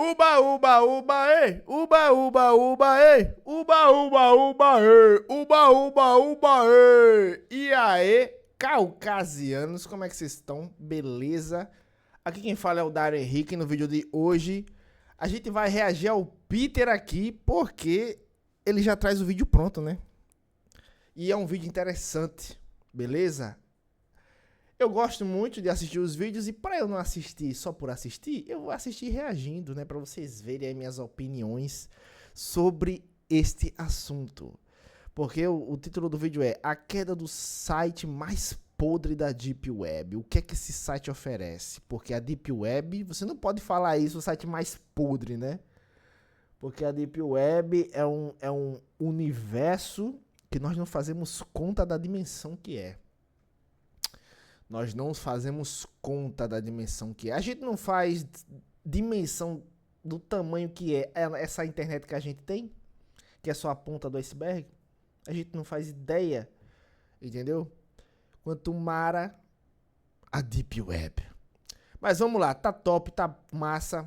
Uba, uba, uba, ei! Uba, uba, uba, ei! Uba, uba, uba, ei! Uba, uba, uba, ei! E aí, caucasianos, como é que vocês estão? Beleza? Aqui quem fala é o Dário Henrique. No vídeo de hoje a gente vai reagir ao Peter aqui, porque ele já traz o vídeo pronto, né? E é um vídeo interessante, beleza? Eu gosto muito de assistir os vídeos e para eu não assistir só por assistir, eu vou assistir reagindo, né? Para vocês verem aí minhas opiniões sobre este assunto. Porque o título do vídeo é A Queda do Site Mais Podre da Deep Web. O que é que esse site oferece? Porque a Deep Web, você não pode falar isso, o site mais podre, né? Porque a Deep Web é um universo que nós não fazemos conta da dimensão que é. Nós não fazemos conta da dimensão que é. A gente não faz dimensão do tamanho que é essa internet que a gente tem, que é só a ponta do iceberg. A gente não faz ideia, entendeu? Quanto mara a Deep Web. Mas vamos lá, tá top, tá massa.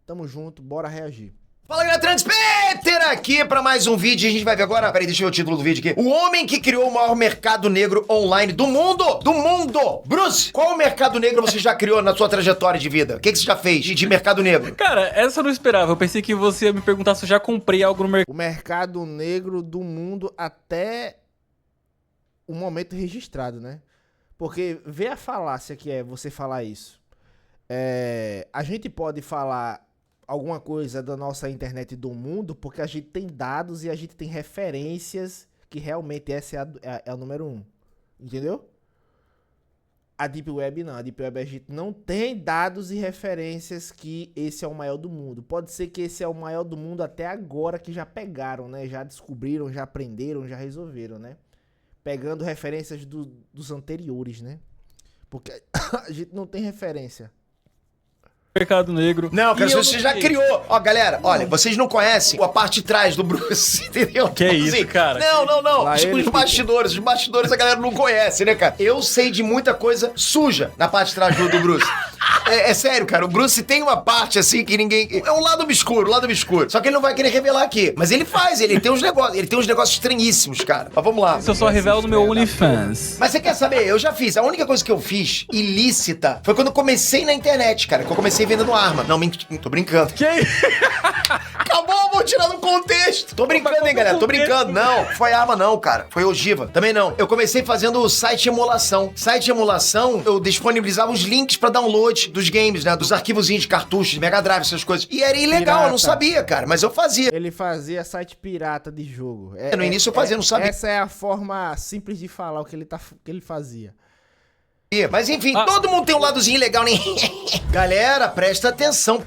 Tamo junto, bora reagir. Fala, galera, Peter aqui pra mais um vídeo. A gente vai ver agora, peraí, deixa eu ver o título do vídeo aqui. O homem que criou o maior mercado negro online do mundo! Do mundo! Bruce, qual mercado negro você já criou na sua trajetória de vida? O que você já fez de mercado negro? Cara, essa eu não esperava. Eu pensei que você ia me perguntar se eu já comprei algo no mercado. O mercado negro do mundo até o momento registrado, né? Porque vê a falácia que é você falar isso. A gente pode falar alguma coisa da nossa internet do mundo porque a gente tem dados e a gente tem referências que realmente essa é a número 1. Entendeu? A Deep Web não. A Deep Web a gente não tem dados e referências que esse é o maior do mundo. Pode ser que esse é o maior do mundo até agora que já pegaram, né? Já descobriram, já aprenderam, já resolveram, né? Pegando referências dos anteriores, né? Porque a gente não tem referência. Mercado negro. Não, cara, E eu você já criou. Ó, galera, olha, vocês não conhecem a parte de trás do Bruce, entendeu? Que é isso, cara? Não. Lá ele Os bastidores. Os bastidores a galera não conhece, né, cara? Eu sei de muita coisa suja na parte de trás do Bruce. É sério, cara, o Bruce tem uma parte assim que ninguém... É um lado obscuro, Só que ele não vai querer revelar aqui. Mas ele faz, ele tem uns negócios estranhíssimos, cara. Mas vamos lá. Isso eu só revelo no meu OnlyFans. Mas você quer saber? Eu já fiz. A única coisa que eu fiz ilícita foi quando eu comecei na internet, cara. Que eu comecei vendendo arma. Não, tô brincando. Que Acabou, vou tirar do contexto. Tô brincando, hein, galera? Tô brincando. Não, foi arma não, cara. Foi ogiva. Também não. Eu comecei fazendo site de emulação. Site de emulação, eu disponibilizava os links pra download dos games, né? Dos arquivozinhos de cartuchos, de Mega Drive, essas coisas. E era ilegal, eu não sabia, cara. Mas eu fazia. Ele fazia site pirata de jogo. No início eu fazia, não sabia. Essa é a forma simples de falar o que ele fazia. Mas enfim, todo mundo tem um ladozinho legal, né? Galera, presta atenção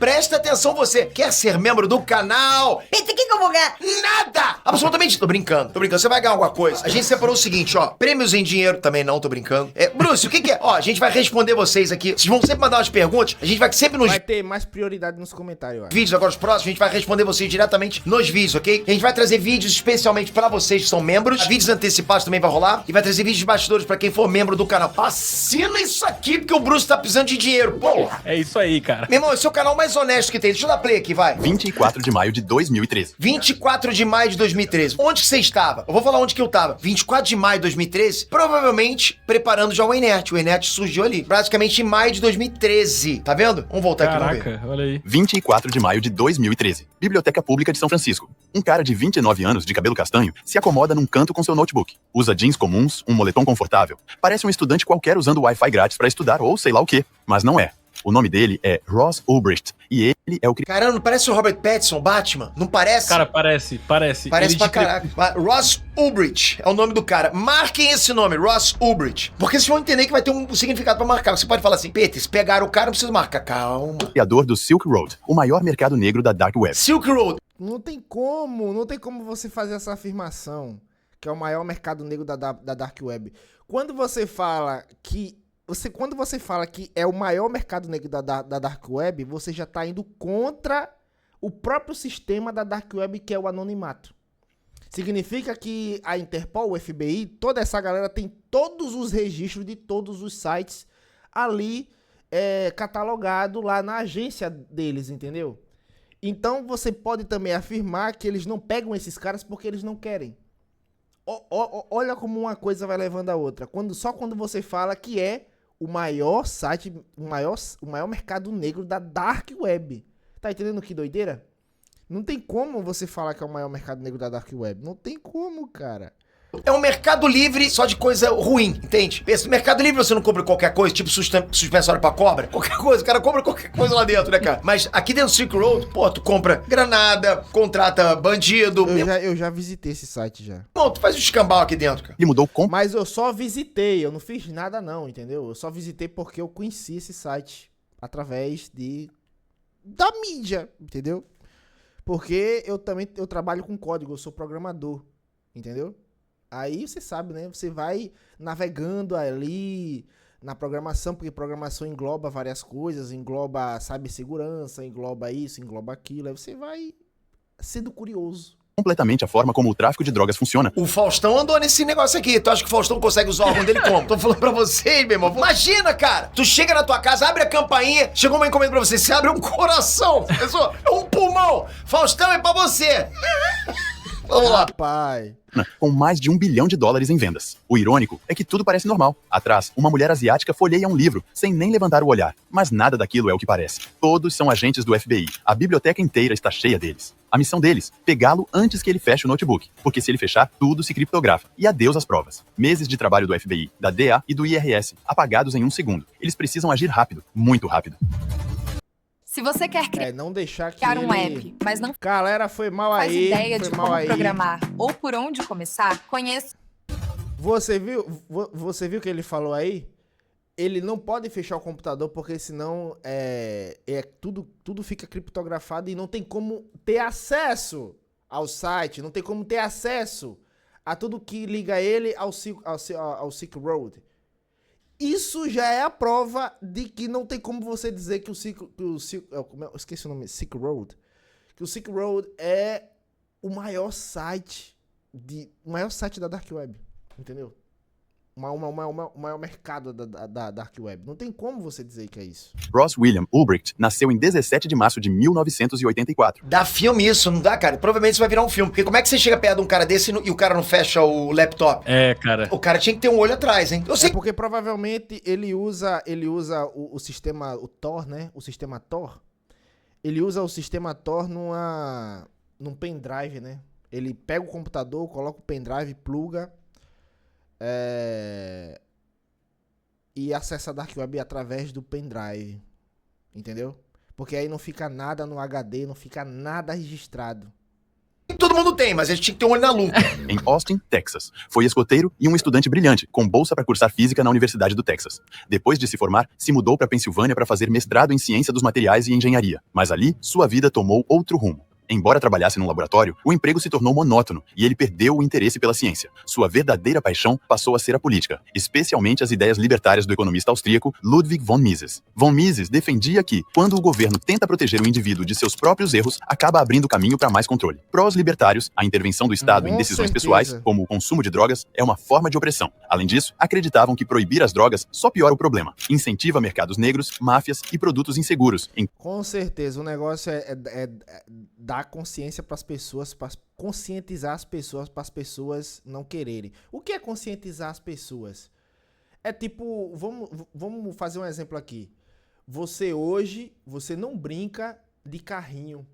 você. Quer ser membro do canal? Peter, o que eu vou ganhar? Nada! Absolutamente, tô brincando, você vai ganhar alguma coisa. A gente separou o seguinte, ó, prêmios em dinheiro também não, tô brincando. Bruce, o que é? Ó, a gente vai responder vocês aqui. Vocês vão sempre mandar umas perguntas, a gente vai sempre nos... Vai ter mais prioridade nos comentários, ó. Vídeos agora, os próximos, a gente vai responder vocês diretamente nos vídeos, ok? A gente vai trazer vídeos especialmente pra vocês que são membros. Vídeos antecipados também vai rolar. E vai trazer vídeos de bastidores pra quem for membro do canal. Assina isso aqui, porque o Bruce tá precisando de dinheiro, porra! É isso aí, cara. Meu irmão, esse é o canal mais honesto que tem. Deixa eu dar play aqui, vai. 24 de maio de 2013. 24 de maio de 2013. Onde que você estava? Eu vou falar onde que eu tava. 24 de maio de 2013, provavelmente preparando já o Enert. O Enert surgiu ali. Praticamente em maio de 2013. Tá vendo? Vamos voltar aqui, vamos ver. Caraca, olha aí. 24 de maio de 2013. Biblioteca Pública de São Francisco. Um cara de 29 anos, de cabelo castanho, se acomoda num canto com seu notebook. Usa jeans comuns, um moletom confortável. Parece um estudante qualquer usando Wi-Fi grátis pra estudar ou sei lá o quê. Mas não é. O nome dele é Ross Ulbricht. E ele é o Caramba, não parece o Robert Pattinson, Batman? Não parece? Cara, parece. Parece Ele pra caraca. Ross Ulbricht é o nome do cara. Marquem esse nome, Ross Ulbricht. Porque vocês vão entender que vai ter um significado pra marcar. Você pode falar assim, Peter, se pegaram o cara, não precisa marcar. Calma. criador do Silk Road, o maior mercado negro da Dark Web. Silk Road. Não tem como você fazer essa afirmação, que é o maior mercado negro da Dark Web. Quando você fala que é o maior mercado negro da Dark Web, você já está indo contra o próprio sistema da Dark Web, que é o anonimato. Significa que a Interpol, o FBI, toda essa galera tem todos os registros de todos os sites ali catalogado lá na agência deles, entendeu? Então você pode também afirmar que eles não pegam esses caras porque eles não querem. Olha como uma coisa vai levando a outra. Só quando você fala que é o maior site, o maior mercado negro da Dark Web. Tá entendendo que doideira? Não tem como você falar que é o maior mercado negro da Dark Web. Não tem como, cara. É um mercado livre só de coisa ruim, entende? Pensa, no mercado livre você não compra qualquer coisa, tipo suspensório pra cobra, qualquer coisa, o cara compra qualquer coisa lá dentro, né, cara? Mas aqui dentro do Silk Road, pô, tu compra granada, contrata bandido. Eu já visitei esse site já. Bom, tu faz um escambau aqui dentro, cara. Ele mudou com Mas eu só visitei, eu não fiz nada não, entendeu? Eu só visitei porque eu conheci esse site através da mídia, entendeu? Porque eu trabalho com código, eu sou programador, entendeu? Aí você sabe, né? Você vai navegando ali na programação, porque programação engloba várias coisas, engloba cibersegurança, engloba isso, engloba aquilo. Aí você vai sendo curioso. completamente a forma como o tráfico de drogas funciona. O Faustão andou nesse negócio aqui. Tu acha que o Faustão consegue usar o órgão dele como? Tô falando pra vocês, meu irmão. Imagina, cara. Tu chega na tua casa, abre a campainha, chegou uma encomenda pra você. Você abre um coração. Pessoal, é um pulmão. Faustão é pra você. Vamos lá. Pai. Com mais de $1 bilhão em vendas. O irônico é que tudo parece normal. Atrás, uma mulher asiática folheia um livro, sem nem levantar o olhar. Mas nada daquilo é o que parece. Todos são agentes do FBI. A biblioteca inteira está cheia deles. A missão deles, pegá-lo antes que ele feche o notebook. Porque se ele fechar, tudo se criptografa. E adeus às provas. Meses de trabalho do FBI, da DEA e do IRS, apagados em 1 segundo. Eles precisam agir rápido, muito rápido. Se você quer criar Não deixar que um ele... app, mas não Galera, foi mal faz aí. ideia foi de mal como aí. programar ou por onde começar, conheça Você viu o que ele falou aí? Ele não pode fechar o computador porque senão tudo fica criptografado e não tem como ter acesso ao site, não tem como ter acesso a tudo que liga ele ao Silk Road. Isso já é a prova de que não tem como você dizer que esqueci o nome, Silk Road. Que o Silk Road é o maior site da Dark Web, entendeu? O maior mercado da Dark Web. Não tem como você dizer que é isso. Ross William Ulbricht nasceu em 17 de março de 1984. Dá filme isso, não dá, cara? Provavelmente isso vai virar um filme. Porque como é que você chega perto de um cara desse e o cara não fecha o laptop? É, cara. O cara tinha que ter um olho atrás, hein? Eu sei. Porque provavelmente ele usa o sistema, o Tor, né? O sistema Tor. Ele usa o sistema Tor num pendrive, né? Ele pega o computador, coloca o pendrive, pluga e acessa a Dark Web através do pendrive. Entendeu? Porque aí não fica nada no HD, não fica nada registrado. Todo mundo tem, mas a gente tinha que ter um olho na lupa. Em Austin, Texas. Foi escoteiro e um estudante brilhante, com bolsa para cursar física na Universidade do Texas. Depois de se formar, se mudou para Pensilvânia para fazer mestrado em ciência dos materiais e engenharia. Mas ali, sua vida tomou outro rumo. Embora trabalhasse num laboratório, o emprego se tornou monótono e ele perdeu o interesse pela ciência. Sua verdadeira paixão passou a ser a política, especialmente as ideias libertárias do economista austríaco Ludwig von Mises. Von Mises defendia que, quando o governo tenta proteger o indivíduo de seus próprios erros, acaba abrindo caminho para mais controle. Para os libertários, a intervenção do Estado em Com decisões certeza. pessoais, como o consumo de drogas, é uma forma de opressão. Além disso, acreditavam que proibir as drogas só piora o problema. Incentiva mercados negros, máfias e produtos inseguros, Com certeza, o negócio é dar consciência para as pessoas, para conscientizar as pessoas, para as pessoas não quererem. O que é conscientizar as pessoas? É tipo, vamos fazer um exemplo aqui. Você não brinca de carrinho.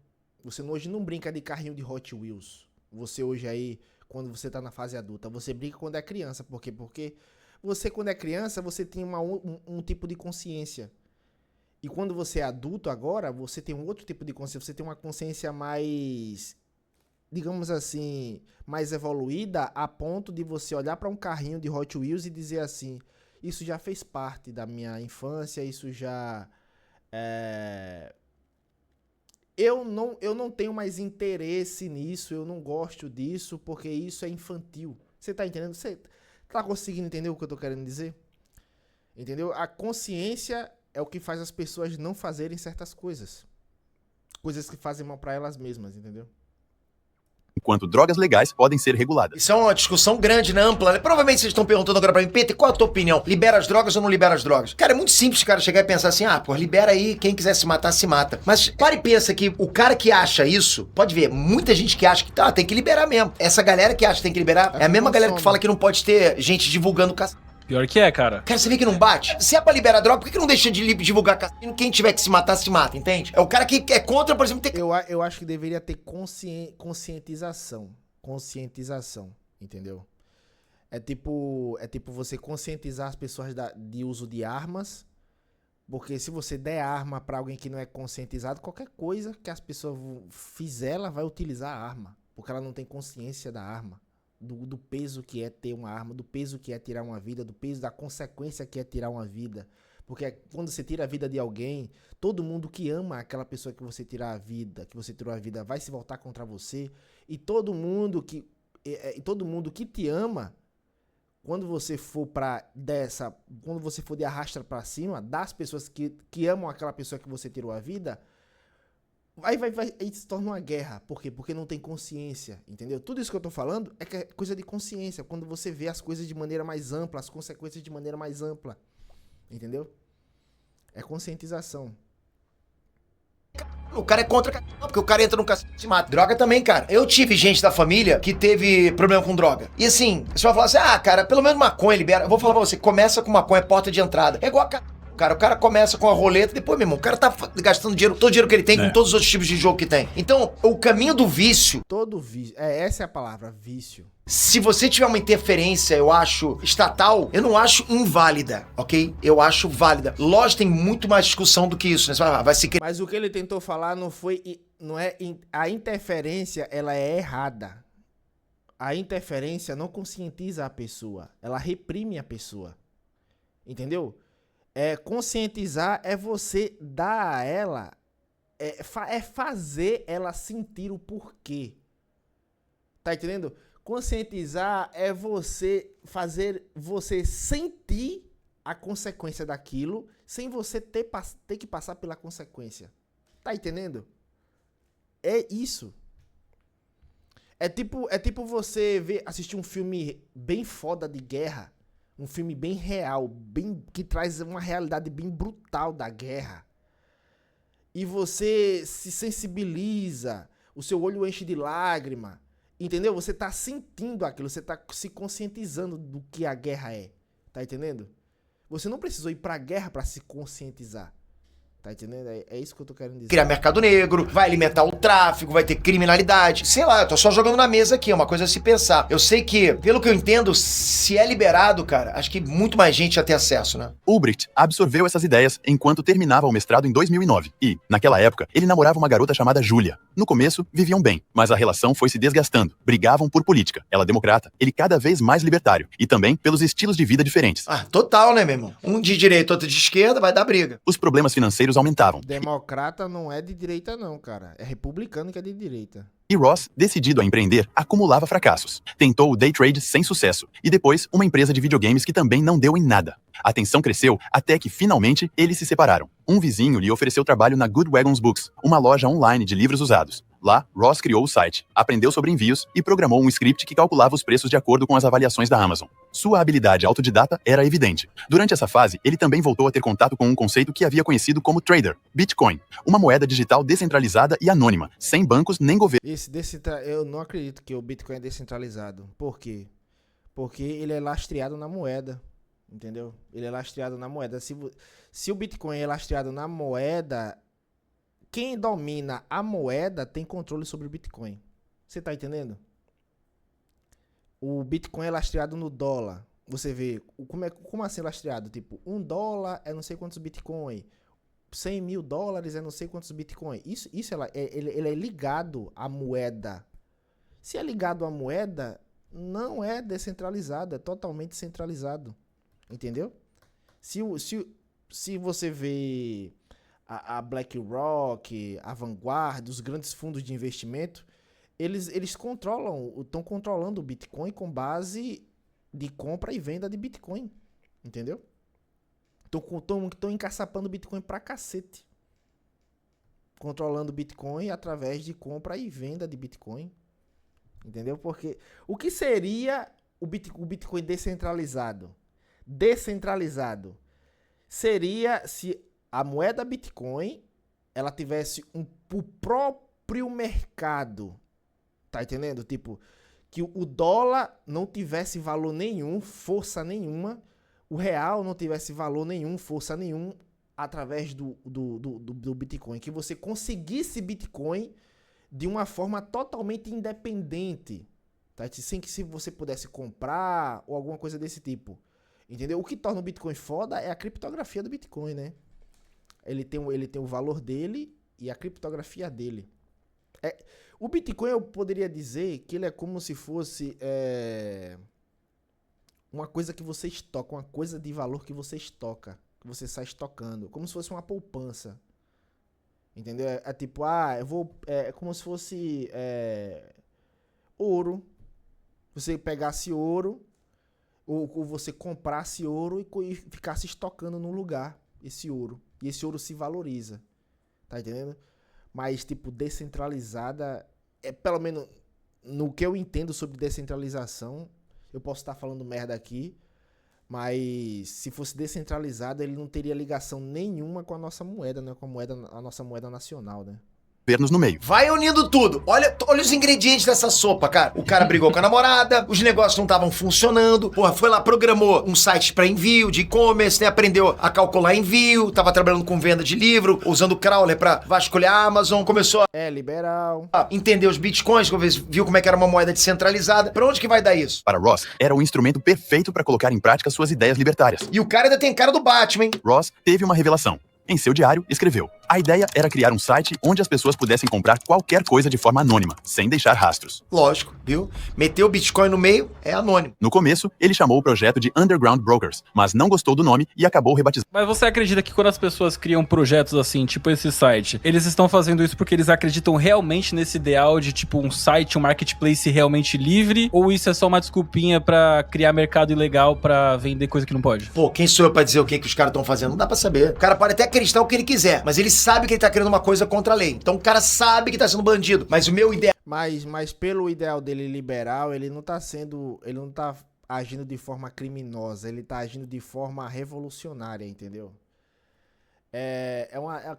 Você hoje não brinca de carrinho de Hot Wheels. Você hoje aí, quando você tá na fase adulta, você brinca quando é criança. Por quê? Porque você, quando é criança, você tem um tipo de consciência. E quando você é adulto agora, você tem um outro tipo de consciência. Você tem uma consciência mais, digamos assim, mais evoluída a ponto de você olhar para um carrinho de Hot Wheels e dizer assim, isso já fez parte da minha infância, isso já... Eu não tenho mais interesse nisso, eu não gosto disso, porque isso é infantil. Você tá entendendo? Você tá conseguindo entender o que eu tô querendo dizer? Entendeu? A consciência é o que faz as pessoas não fazerem certas coisas. Coisas que fazem mal pra elas mesmas, entendeu? quanto drogas legais podem ser reguladas. Isso é uma discussão grande, né, ampla, né? Provavelmente vocês estão perguntando agora pra mim, Peter, qual a tua opinião? Libera as drogas ou não libera as drogas? Cara, é muito simples o cara chegar e pensar assim, pô, libera aí, quem quiser se matar, se mata. Mas para e pensa que o cara que acha isso, pode ver, muita gente que acha que tem que liberar mesmo. Essa galera que acha que tem que liberar é a mesma galera que fala que não pode ter gente divulgando cassino. Pior que é, cara. Cara, você vê que não bate? Se é pra liberar droga, por que não deixa de divulgar cassino? Quem tiver que se matar, se mata, entende? É o cara que é contra, por exemplo, ter... Eu acho que deveria ter conscientização. Conscientização, entendeu? É tipo você conscientizar as pessoas de uso de armas, porque se você der arma pra alguém que não é conscientizado, qualquer coisa que as pessoas fizer, ela vai utilizar a arma, porque ela não tem consciência da arma. Do peso que é ter uma arma, do peso que é tirar uma vida, do peso da consequência que é tirar uma vida. Porque quando você tira a vida de alguém, todo mundo que ama aquela pessoa que você tirou a vida, vai se voltar contra você. E todo mundo que te ama, quando você for de arrasta pra cima, das pessoas que amam aquela pessoa que você tirou a vida, aí se torna uma guerra. Por quê? Porque não tem consciência, entendeu? Tudo isso que eu tô falando é coisa de consciência, quando você vê as coisas de maneira mais ampla, as consequências de maneira mais ampla, entendeu? É conscientização. O cara é contra, porque o cara entra no cassino e se mata. Droga também, cara. Eu tive gente da família que teve problema com droga. E assim, você vai falar assim, cara, pelo menos maconha libera. Eu vou falar pra você, começa com maconha, porta de entrada. É igual a cara, o cara começa com a roleta, depois, meu irmão, o cara tá gastando dinheiro, todo o dinheiro que ele tem com todos os outros tipos de jogo que tem. Então, o caminho do vício... Todo vício, essa é a palavra, vício. Se você tiver uma interferência, eu acho, estatal, eu não acho inválida, ok? Eu acho válida. Lógico, tem muito mais discussão do que isso, né? Vai se... Mas o que ele tentou falar a interferência, ela é errada. A interferência não conscientiza a pessoa, ela reprime a pessoa. Entendeu? Conscientizar é você dar a ela, fazer ela sentir o porquê. Tá entendendo? Conscientizar é você fazer você sentir a consequência daquilo sem você ter que passar pela consequência. Tá entendendo? É isso. É tipo você assistir um filme bem foda de guerra. Um filme bem real, que traz uma realidade bem brutal da guerra. E você se sensibiliza, o seu olho enche de lágrima, entendeu? Você tá sentindo aquilo, você tá se conscientizando do que a guerra é, tá entendendo? Você não precisou ir pra guerra pra se conscientizar. Tá entendendo? É isso que eu tô querendo dizer. Criar mercado negro, vai alimentar o tráfico, vai ter criminalidade. Sei lá, eu tô só jogando na mesa aqui, é uma coisa a se pensar. Eu sei que, pelo que eu entendo, se é liberado, cara, acho que muito mais gente ia ter acesso, né? Ulbricht absorveu essas ideias enquanto terminava o mestrado em 2009 e, naquela época, ele namorava uma garota chamada Julia. No começo, viviam bem, mas a relação foi se desgastando. Brigavam por política. Ela democrata, ele cada vez mais libertário. E também pelos estilos de vida diferentes. Total, né, meu irmão? Um de direita, outro de esquerda, vai dar briga. Os problemas financeiros aumentavam. Democrata não é de direita não, cara. É republicano que é de direita. E Ross, decidido a empreender, acumulava fracassos. Tentou o day trade sem sucesso. E depois, uma empresa de videogames que também não deu em nada. A tensão cresceu até que, finalmente, eles se separaram. Um vizinho lhe ofereceu trabalho na Good Wagons Books, uma loja online de livros usados. Lá, Ross criou o site, aprendeu sobre envios e programou um script que calculava os preços de acordo com as avaliações da Amazon. Sua habilidade autodidata era evidente. Durante essa fase, ele também voltou a ter contato com um conceito que havia conhecido como Trader, Bitcoin, uma moeda digital descentralizada e anônima, sem bancos nem governo. Eu não acredito que o Bitcoin é descentralizado. Por quê? Porque ele é lastreado na moeda, entendeu? Ele é lastreado na moeda. Se o Bitcoin é lastreado na moeda, quem domina a moeda tem controle sobre o Bitcoin. Você tá entendendo? O Bitcoin é lastreado no dólar. Você vê, como assim lastreado? Tipo, $1 é não sei quantos Bitcoin. 100 mil dólares é não sei quantos Bitcoin. Isso ele é ligado à moeda. Se é ligado à moeda, não é descentralizado, é totalmente centralizado. Entendeu? Se você vê a BlackRock, a Vanguard, os grandes fundos de investimento, eles estão controlando o Bitcoin com base de compra e venda de Bitcoin. Entendeu? Estão encaçapando o Bitcoin pra cacete. Controlando o Bitcoin através de compra e venda de Bitcoin. Entendeu? Porque o que seria o Bitcoin descentralizado? Descentralizado seria se a moeda Bitcoin ela tivesse o próprio mercado. Tá entendendo? Tipo, que o dólar não tivesse valor nenhum, força nenhuma, o real não tivesse valor nenhum, força nenhum, através do Bitcoin. Que você conseguisse Bitcoin de uma forma totalmente independente, tá? Sem que se você pudesse comprar ou alguma coisa desse tipo. Entendeu? O que torna o Bitcoin foda é a criptografia do Bitcoin, né? Ele tem o valor dele e a criptografia dele. O Bitcoin, eu poderia dizer que ele é como se fosse uma coisa que você estoca, uma coisa de valor que você estoca, que você sai estocando, como se fosse uma poupança. Entendeu? É tipo, é como se fosse ouro. Você pegasse ouro, ou você comprasse ouro e ficasse estocando num lugar esse ouro. E esse ouro se valoriza. Tá entendendo? Mas, tipo, descentralizada, pelo menos no que eu entendo sobre descentralização, eu posso estar falando merda aqui, mas se fosse descentralizado, ele não teria ligação nenhuma com a nossa moeda, né? Com a nossa moeda nacional, né? Governos no meio. Vai unindo tudo. Olha os ingredientes dessa sopa, cara. O cara brigou com a namorada, os negócios não estavam funcionando. Porra, foi lá, programou um site pra envio, de e-commerce, né? Aprendeu a calcular envio, tava trabalhando com venda de livro, usando o crawler pra vasculhar a Amazon, começou liberal. a entender os bitcoins, viu como é que era uma moeda descentralizada. Pra onde que vai dar isso? Para Ross, era o instrumento perfeito para colocar em prática suas ideias libertárias. E o cara ainda tem cara do Batman, hein? Ross teve uma revelação. Em seu diário, escreveu: a ideia era criar um site onde as pessoas pudessem comprar qualquer coisa de forma anônima, sem deixar rastros. Lógico, viu? Meter o Bitcoin no meio é anônimo. No começo, ele chamou o projeto de Underground Brokers, mas não gostou do nome e acabou rebatizando. Mas você acredita que quando as pessoas criam projetos assim, tipo esse site, eles estão fazendo isso porque eles acreditam realmente nesse ideal de tipo um site, um marketplace realmente livre? Ou isso é só uma desculpinha pra criar mercado ilegal pra vender coisa que não pode? Pô, quem sou eu pra dizer o que os caras estão fazendo? Não dá pra saber. O cara pode até acreditar o que ele quiser, mas ele sabe que ele tá querendo uma coisa contra a lei. Então o cara sabe que tá sendo bandido. Mas o meu ideal... Mas pelo ideal dele liberal, ele não tá agindo de forma criminosa, ele tá agindo de forma revolucionária, entendeu?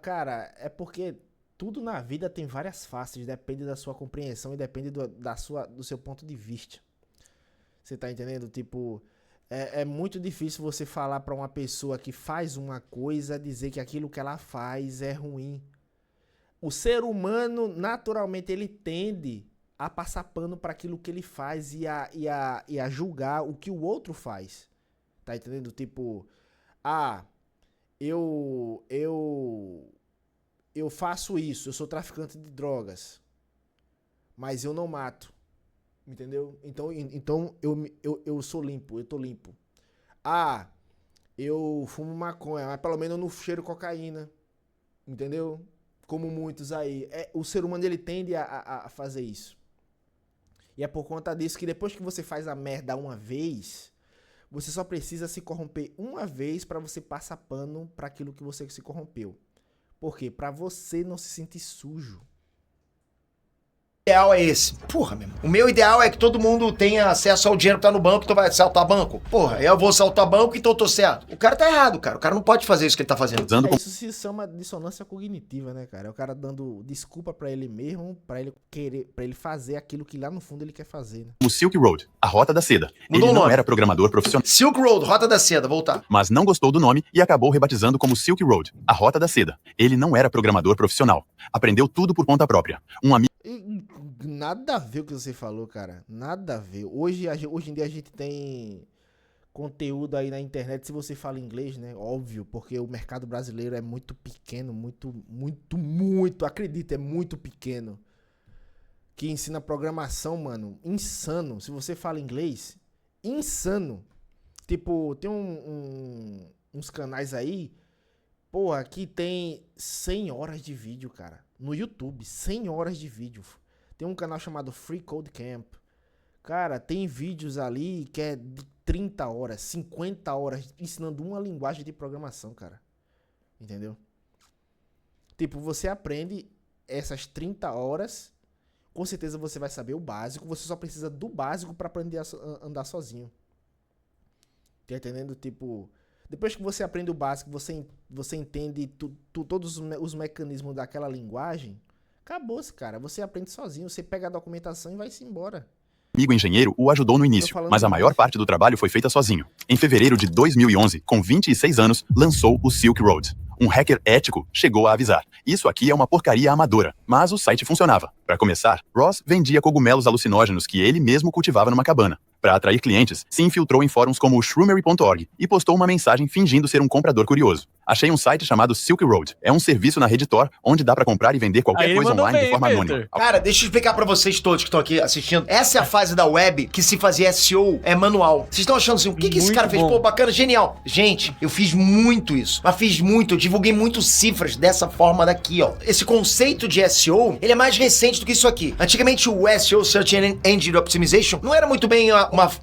Cara, é porque tudo na vida tem várias faces, depende da sua compreensão e depende do seu ponto de vista. Você tá entendendo? Tipo, é muito difícil você falar pra uma pessoa que faz uma coisa, dizer que aquilo que ela faz é ruim. O ser humano, naturalmente, ele tende a passar pano para aquilo que ele faz e a julgar o que o outro faz. Tá entendendo? Tipo, eu faço isso, eu sou traficante de drogas, mas eu não mato. Entendeu? Então eu sou limpo, eu tô limpo. Eu fumo maconha, mas pelo menos eu não cheiro cocaína. Entendeu? Como muitos aí. O ser humano, ele tende a fazer isso. E é por conta disso que depois que você faz a merda uma vez, você só precisa se corromper uma vez pra você passar pano pra aquilo que você se corrompeu. Por quê? Pra você não se sentir sujo. ideal é esse. Porra, meu irmão. O meu ideal é que todo mundo tenha acesso ao dinheiro que tá no banco, então vai assaltar banco. Porra, eu vou assaltar banco, então eu tô certo. O cara tá errado, cara. O cara não pode fazer isso que ele tá fazendo. Isso se chama dissonância cognitiva, né, cara? É o cara dando desculpa pra ele mesmo, pra ele fazer aquilo que lá no fundo ele quer fazer, né? O Silk Road, a Rota da Seda. Mudou Ele o não nome. era programador profissional, Silk Road, Rota da Seda, voltar. mas não gostou do nome e acabou rebatizando como Silk Road, a Rota da Seda. Ele não era programador profissional. Aprendeu tudo por conta própria. Um amigo Nada a ver o que você falou, cara. Nada a ver. Hoje em dia a gente tem conteúdo aí na internet, se você fala inglês, né? Óbvio, porque o mercado brasileiro é muito pequeno, muito, acredita, é muito pequeno. Que ensina programação, mano, insano. Se você fala inglês, insano. Tipo, tem uns canais aí, porra, que tem 100 horas de vídeo, cara. No YouTube, 100 horas de vídeo. Tem um canal chamado Free Code Camp. Cara, tem vídeos ali que é de 30 horas, 50 horas, ensinando uma linguagem de programação, cara. Entendeu? Tipo, você aprende essas 30 horas com certeza você vai saber o básico, você só precisa do básico pra aprender a andar sozinho. Tá entendendo? Tipo, depois que você aprende o básico, você entende todos os mecanismos daquela linguagem, acabou-se, cara. Você aprende sozinho, você pega a documentação e vai-se embora. Amigo engenheiro o ajudou no início, mas a maior parte do trabalho foi feita sozinho. Em fevereiro de 2011, com 26 anos, lançou o Silk Road. Um hacker ético chegou a avisar: isso aqui é uma porcaria amadora, mas o site funcionava. Para começar, Ross vendia cogumelos alucinógenos que ele mesmo cultivava numa cabana. Para atrair clientes, se infiltrou em fóruns como o shroomery.org e postou uma mensagem fingindo ser um comprador curioso. Achei um site chamado Silk Road. É um serviço na rede Tor, onde dá pra comprar e vender qualquer coisa online de forma anônima. Cara, deixa eu explicar pra vocês todos que estão aqui assistindo. Essa é a fase da web que se fazia SEO manual. Vocês estão achando assim, o que esse cara fez? Pô, bacana, genial. Gente, eu fiz muito isso. Mas fiz muito, eu divulguei muito cifras dessa forma daqui, ó. Esse conceito de SEO, ele é mais recente do que isso aqui. Antigamente o SEO, Search Engine Optimization, não era muito bem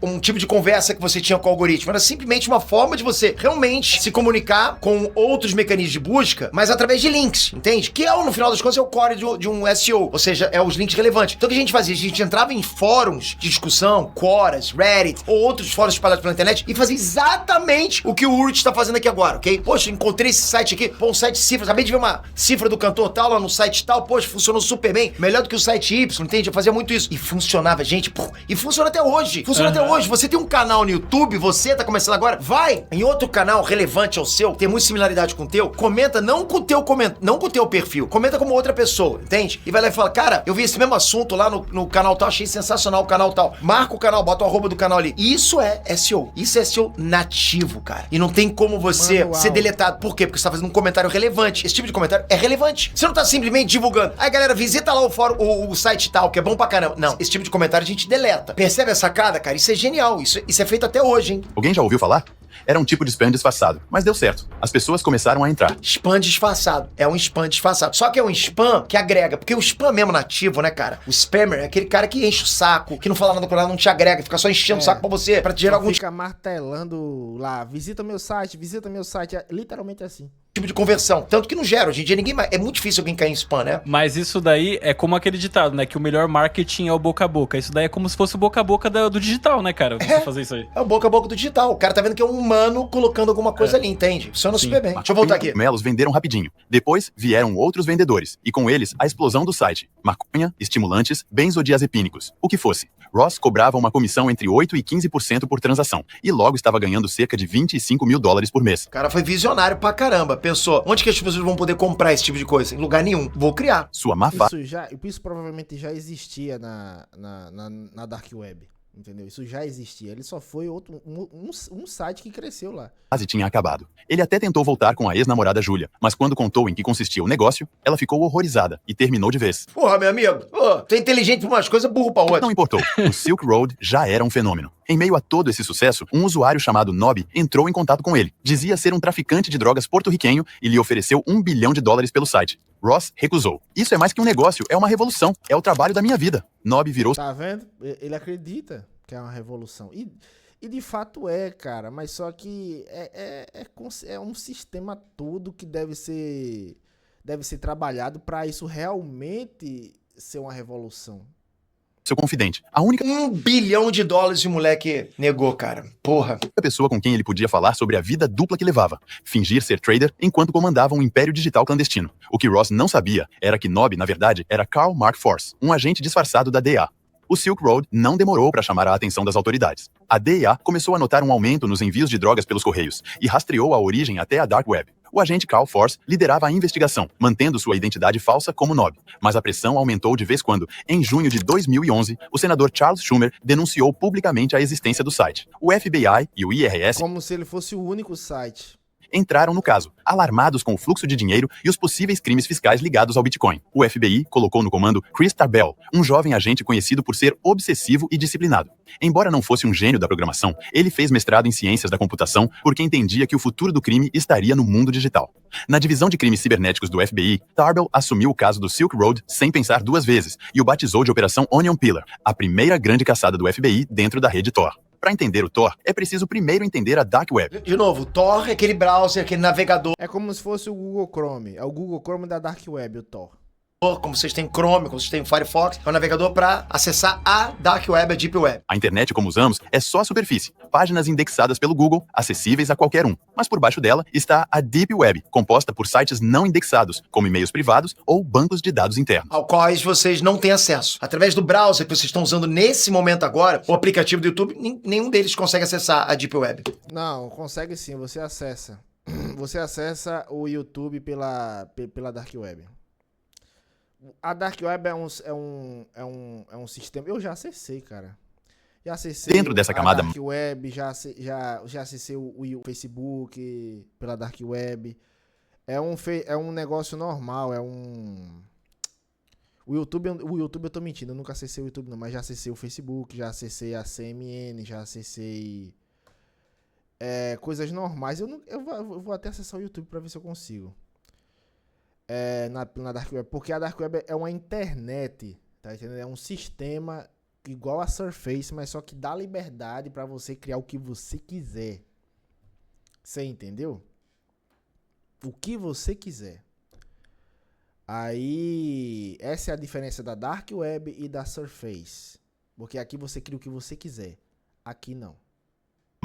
um tipo de conversa que você tinha com o algoritmo. Era simplesmente uma forma de você realmente se comunicar com outros mecanismos de busca, mas através de links, entende? Que é, no final das contas, é o core de um SEO, ou seja, é os links relevantes. Então o que a gente fazia? A gente entrava em fóruns de discussão, Quoras, Reddit, ou outros fóruns espalhados pela internet e fazia exatamente o que o Urt está fazendo aqui agora, ok? Poxa, encontrei esse site aqui, pô, um site de cifras, acabei de ver uma cifra do cantor tal lá no site tal, poxa, funcionou super bem, melhor do que o site Y, entende? Eu fazia muito isso. E funcionava, gente, e funciona até hoje. Funciona até hoje. Você tem um canal no YouTube, você tá começando agora, vai em outro canal relevante ao seu, tem muita similaridade com o teu, comenta não com o teu perfil, comenta como outra pessoa, entende? E vai lá e fala, cara, eu vi esse mesmo assunto lá no canal tal, achei sensacional o canal tal. Marca o canal, bota o arroba do canal ali. Isso é SEO. Isso é SEO nativo, cara. E não tem como você ser deletado. Por quê? Porque você tá fazendo um comentário relevante. Esse tipo de comentário é relevante. Você não tá simplesmente divulgando. Aí, galera, visita lá o fórum, o site tal, que é bom pra caramba. Não, esse tipo de comentário a gente deleta. Percebe a sacada, cara? Isso é genial. Isso é feito até hoje, hein? Alguém já ouviu falar? Era um tipo de spam disfarçado, mas deu certo. As pessoas começaram a entrar. Spam disfarçado. É um spam disfarçado. Só que é um spam que agrega. Porque o spam mesmo nativo, né, cara? O spammer é aquele cara que enche o saco, que não fala nada com nada, não te agrega, fica só enchendo o saco pra você, pra te gerar algum fica martelando lá, visita meu site, é literalmente assim. Tipo de conversão. Tanto que não gera. Hoje em dia ninguém mais... É muito difícil alguém cair em spam, né? Mas isso daí é como aquele ditado, né? Que o melhor marketing é o boca a boca. Isso daí é como se fosse o boca a boca do digital, né, cara? Você fazer isso aí. É o boca a boca do digital. O cara tá vendo que é um humano colocando alguma coisa ali, entende? Funciona super bem. Deixa eu voltar aqui. Melos venderam rapidinho. Depois vieram outros vendedores. E com eles, a explosão do site. Maconha, estimulantes, benzodiazepínicos. O que fosse. Ross cobrava uma comissão entre 8% e 15% por transação. E logo estava ganhando cerca de $25 mil por mês. O cara foi visionário pra caramba. Pensou, onde que as pessoas vão poder comprar esse tipo de coisa? Em lugar nenhum. Vou criar. Sua má Isso provavelmente já existia na Dark Web. Entendeu? Isso já existia. Ele só foi um site que cresceu lá. Quase tinha acabado. Ele até tentou voltar com a ex-namorada Júlia, mas quando contou em que consistia o negócio, ela ficou horrorizada e terminou de vez. Porra, meu amigo, tu é inteligente pra umas coisas, burro pra outras. Não importou. O Silk Road já era um fenômeno. Em meio a todo esse sucesso, um usuário chamado Nob entrou em contato com ele. Dizia ser um traficante de drogas porto-riquenho e lhe ofereceu $1 bilhão pelo site. Ross recusou. Isso é mais que um negócio, é uma revolução. É o trabalho da minha vida. Nob virou... Tá vendo? Ele acredita que é uma revolução. E de fato é, cara. Mas só que é um sistema todo que deve ser trabalhado para isso realmente ser uma revolução. Seu confidente. A única $1 bilhão o moleque negou, cara. Porra. pessoa com quem ele podia falar sobre a vida dupla que levava. Fingir ser trader enquanto comandava um império digital clandestino. O que Ross não sabia era que Nob, na verdade, era Karl Mark Force, um agente disfarçado da DEA. O Silk Road não demorou para chamar a atenção das autoridades. A DEA começou a notar um aumento nos envios de drogas pelos correios e rastreou a origem até a Dark Web. O agente Karl Force liderava a investigação, mantendo sua identidade falsa como Nob. Mas a pressão aumentou de vez quando, em junho de 2011, o senador Charles Schumer denunciou publicamente a existência do site. O FBI e o IRS... Como se ele fosse o único site. Entraram no caso, alarmados com o fluxo de dinheiro e os possíveis crimes fiscais ligados ao Bitcoin. O FBI colocou no comando Chris Tarbell, um jovem agente conhecido por ser obsessivo e disciplinado. Embora não fosse um gênio da programação, ele fez mestrado em ciências da computação porque entendia que o futuro do crime estaria no mundo digital. Na divisão de crimes cibernéticos do FBI, Tarbell assumiu o caso do Silk Road sem pensar duas vezes e o batizou de Operação Onion Pillar, a primeira grande caçada do FBI dentro da rede Tor. Para entender o Tor, é preciso primeiro entender a Dark Web. De novo, o Tor é aquele browser, aquele navegador. É como se fosse o Google Chrome. É o Google Chrome da Dark Web, o Tor. como vocês têm Chrome, como vocês têm Firefox, é um navegador para acessar a Dark Web, a Deep Web. A internet como usamos é só a superfície, páginas indexadas pelo Google, acessíveis a qualquer um. Mas por baixo dela está a Deep Web, composta por sites não indexados, como e-mails privados ou bancos de dados internos. Ao quais vocês não têm acesso. Através do browser que vocês estão usando nesse momento agora, o aplicativo do YouTube, nenhum deles consegue acessar a Deep Web. Não, consegue sim, você acessa. Você acessa o YouTube pela Dark Web. A Dark Web é um sistema... Eu já acessei, cara. Já acessei Dentro dessa camada... a Dark Web, já acessei o Facebook pela Dark Web. É um negócio normal, O YouTube eu tô mentindo, eu nunca acessei o YouTube não, mas já acessei o Facebook, já acessei a CMN, já acessei... coisas normais. Eu vou até acessar o YouTube pra ver se eu consigo. Na Dark Web, porque a Dark Web é uma internet, tá entendendo? É um sistema igual a Surface, mas só que dá liberdade pra você criar o que você quiser. Você entendeu? O que você quiser. Aí, essa é a diferença da Dark Web e da Surface. Porque aqui você cria o que você quiser. Aqui não.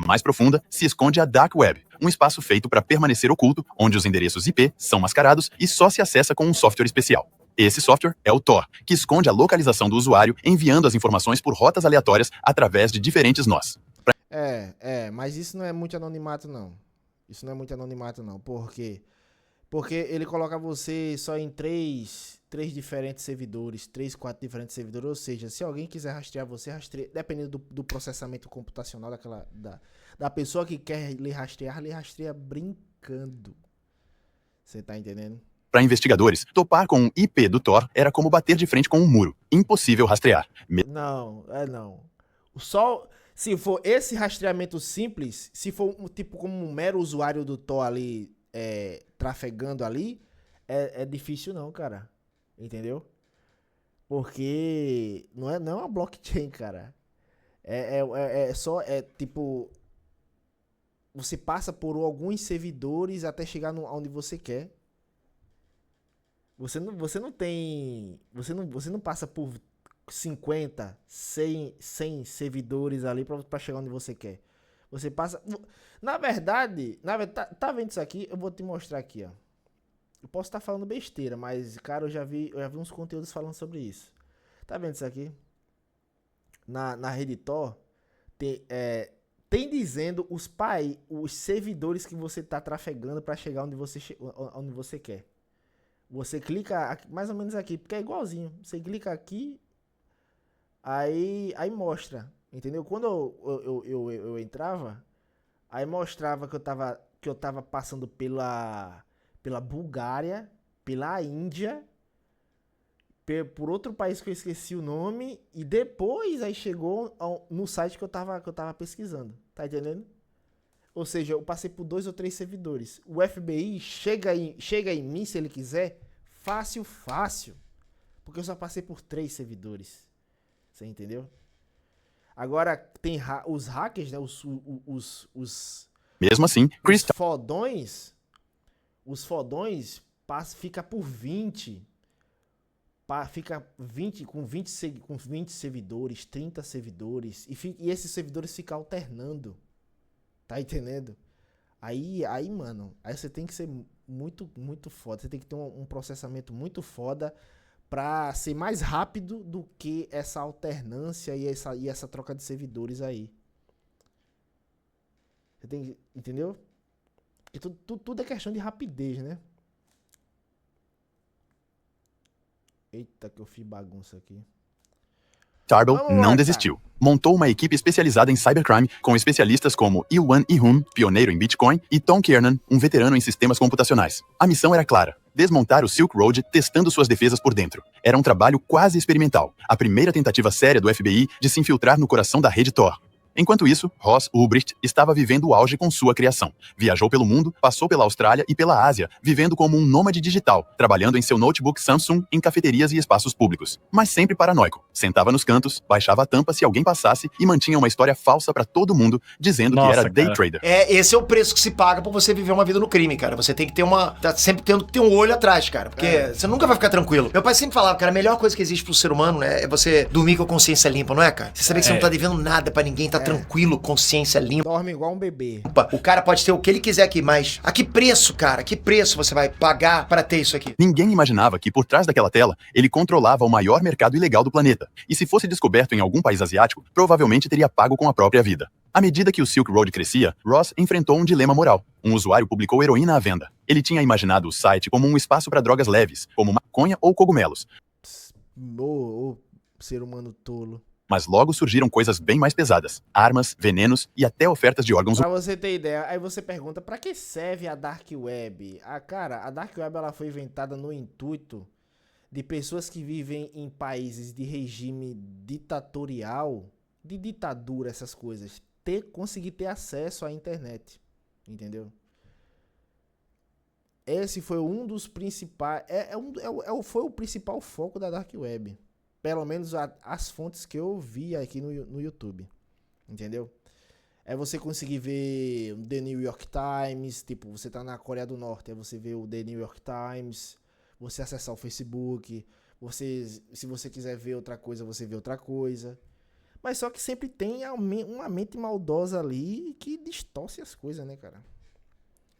Mais profunda, se esconde a Dark Web, um espaço feito para permanecer oculto, onde os endereços IP são mascarados e só se acessa com um software especial. Esse software é o Tor, que esconde a localização do usuário, enviando as informações por rotas aleatórias através de diferentes nós. Mas isso não é muito anonimato, não. Isso não é muito anonimato, não. Por quê? Porque ele coloca você só em três diferentes servidores, 3, 4 diferentes servidores, ou seja, se alguém quiser rastrear você, rastreia, dependendo do processamento computacional da pessoa que quer lhe rastreia brincando. Você tá entendendo? Para investigadores, topar com um IP do Tor era como bater de frente com um muro, impossível rastrear. Não. Se for esse rastreamento simples, se for tipo como um mero usuário do Tor ali, trafegando ali, é difícil não, cara. Entendeu? Porque não é uma blockchain, cara. Tipo... Você passa por alguns servidores até chegar onde você quer. Você não passa por 50, 100 servidores ali pra chegar onde você quer. Você passa... Na verdade, tá vendo isso aqui? Eu vou te mostrar aqui, ó. Eu posso estar falando besteira, mas, cara, eu já vi uns conteúdos falando sobre isso. Tá vendo isso aqui? Na rede Tor, tem dizendo os servidores que você tá trafegando para chegar onde você quer. Você clica aqui, mais ou menos aqui, porque é igualzinho. Você clica aqui, aí mostra, entendeu? Quando eu entrava, aí mostrava que eu tava passando pela Bulgária, pela Índia, por outro país que eu esqueci o nome, e depois aí chegou no site que eu tava pesquisando, tá entendendo? Ou seja, eu passei por 2 ou 3 servidores. O FBI chega em mim, se ele quiser, fácil, porque eu só passei por 3 servidores, você entendeu? Agora tem os hackers, né, Mesmo assim, os fodões fica por 20. Fica 20 com 20 servidores, 30 servidores. E esses servidores ficam alternando. Tá entendendo? Aí, mano, aí você tem que ser muito, muito foda. Você tem que ter um processamento muito foda pra ser mais rápido do que essa alternância e essa troca de servidores aí. Você tem, entendeu? Porque tudo é questão de rapidez, né? Eita, que eu fiz bagunça aqui. Tarbell não desistiu. Montou uma equipe especializada em cybercrime com especialistas como Ilwan Ihun, pioneiro em Bitcoin, e Tom Kiernan, um veterano em sistemas computacionais. A missão era clara: desmontar o Silk Road testando suas defesas por dentro. Era um trabalho quase experimental, a primeira tentativa séria do FBI de se infiltrar no coração da rede Tor. Enquanto isso, Ross Ulbricht estava vivendo o auge com sua criação. Viajou pelo mundo, passou pela Austrália e pela Ásia, vivendo como um nômade digital, trabalhando em seu notebook Samsung em cafeterias e espaços públicos. Mas sempre paranoico. Sentava nos cantos, baixava a tampa se alguém passasse e mantinha uma história falsa pra todo mundo, dizendo que era day trader. Esse é o preço que se paga por você viver uma vida no crime, cara. Você tem que ter tá sempre tendo que ter um olho atrás, cara. Porque você nunca vai ficar tranquilo. Meu pai sempre falava, cara, a melhor coisa que existe pro ser humano, né, é você dormir com a consciência limpa, não é, cara? Você saber que você não tá devendo nada pra ninguém, tá tranquilo, consciência limpa. Dorme igual um bebê. O cara pode ter o que ele quiser aqui, mas a que preço, cara? Que preço você vai pagar pra ter isso aqui? Ninguém imaginava que, por trás daquela tela, ele controlava o maior mercado ilegal do planeta. E se fosse descoberto em algum país asiático, provavelmente teria pago com a própria vida. À medida que o Silk Road crescia, Ross enfrentou um dilema moral. Um usuário publicou heroína à venda. Ele tinha imaginado o site como um espaço para drogas leves, como maconha ou cogumelos. Ser humano tolo. Mas logo surgiram coisas bem mais pesadas. Armas, venenos e até ofertas de órgãos. Pra você ter ideia, aí você pergunta, pra que serve a Dark Web? Cara, a Dark Web ela foi inventada no intuito de pessoas que vivem em países de regime ditatorial, de ditadura, essas coisas, conseguir ter acesso à internet, entendeu? Esse foi um dos principais, foi o principal foco da Dark Web. Pelo menos as fontes que eu vi aqui no YouTube, entendeu? É você conseguir ver o The New York Times, tipo, você tá na Coreia do Norte, aí você vê o The New York Times, você acessar o Facebook, se você quiser ver outra coisa, você vê outra coisa. Mas só que sempre tem uma mente maldosa ali que distorce as coisas, né, cara?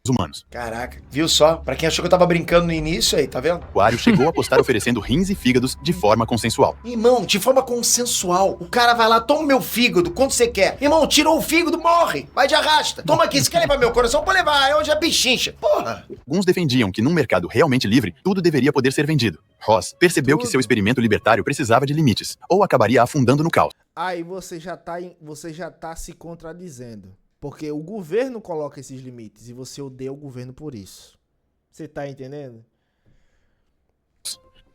Humanos. Caraca, viu só? Pra quem achou que eu tava brincando no início aí, tá vendo? O usuário chegou a postar oferecendo rins e fígados de forma consensual. Irmão, de forma consensual. O cara vai lá, toma meu fígado, quanto você quer? Irmão, tirou o fígado, morre. Vai de arrasta. Toma aqui, se quer levar meu coração, pode levar. Hoje é bichincha. Porra. Alguns defendiam que num mercado realmente livre, tudo deveria poder ser vendido. Ross percebeu que seu experimento libertário precisava de limites, ou acabaria afundando no caos. Aí você já tá se contradizendo. Porque o governo coloca esses limites e você odeia o governo por isso. Você tá entendendo?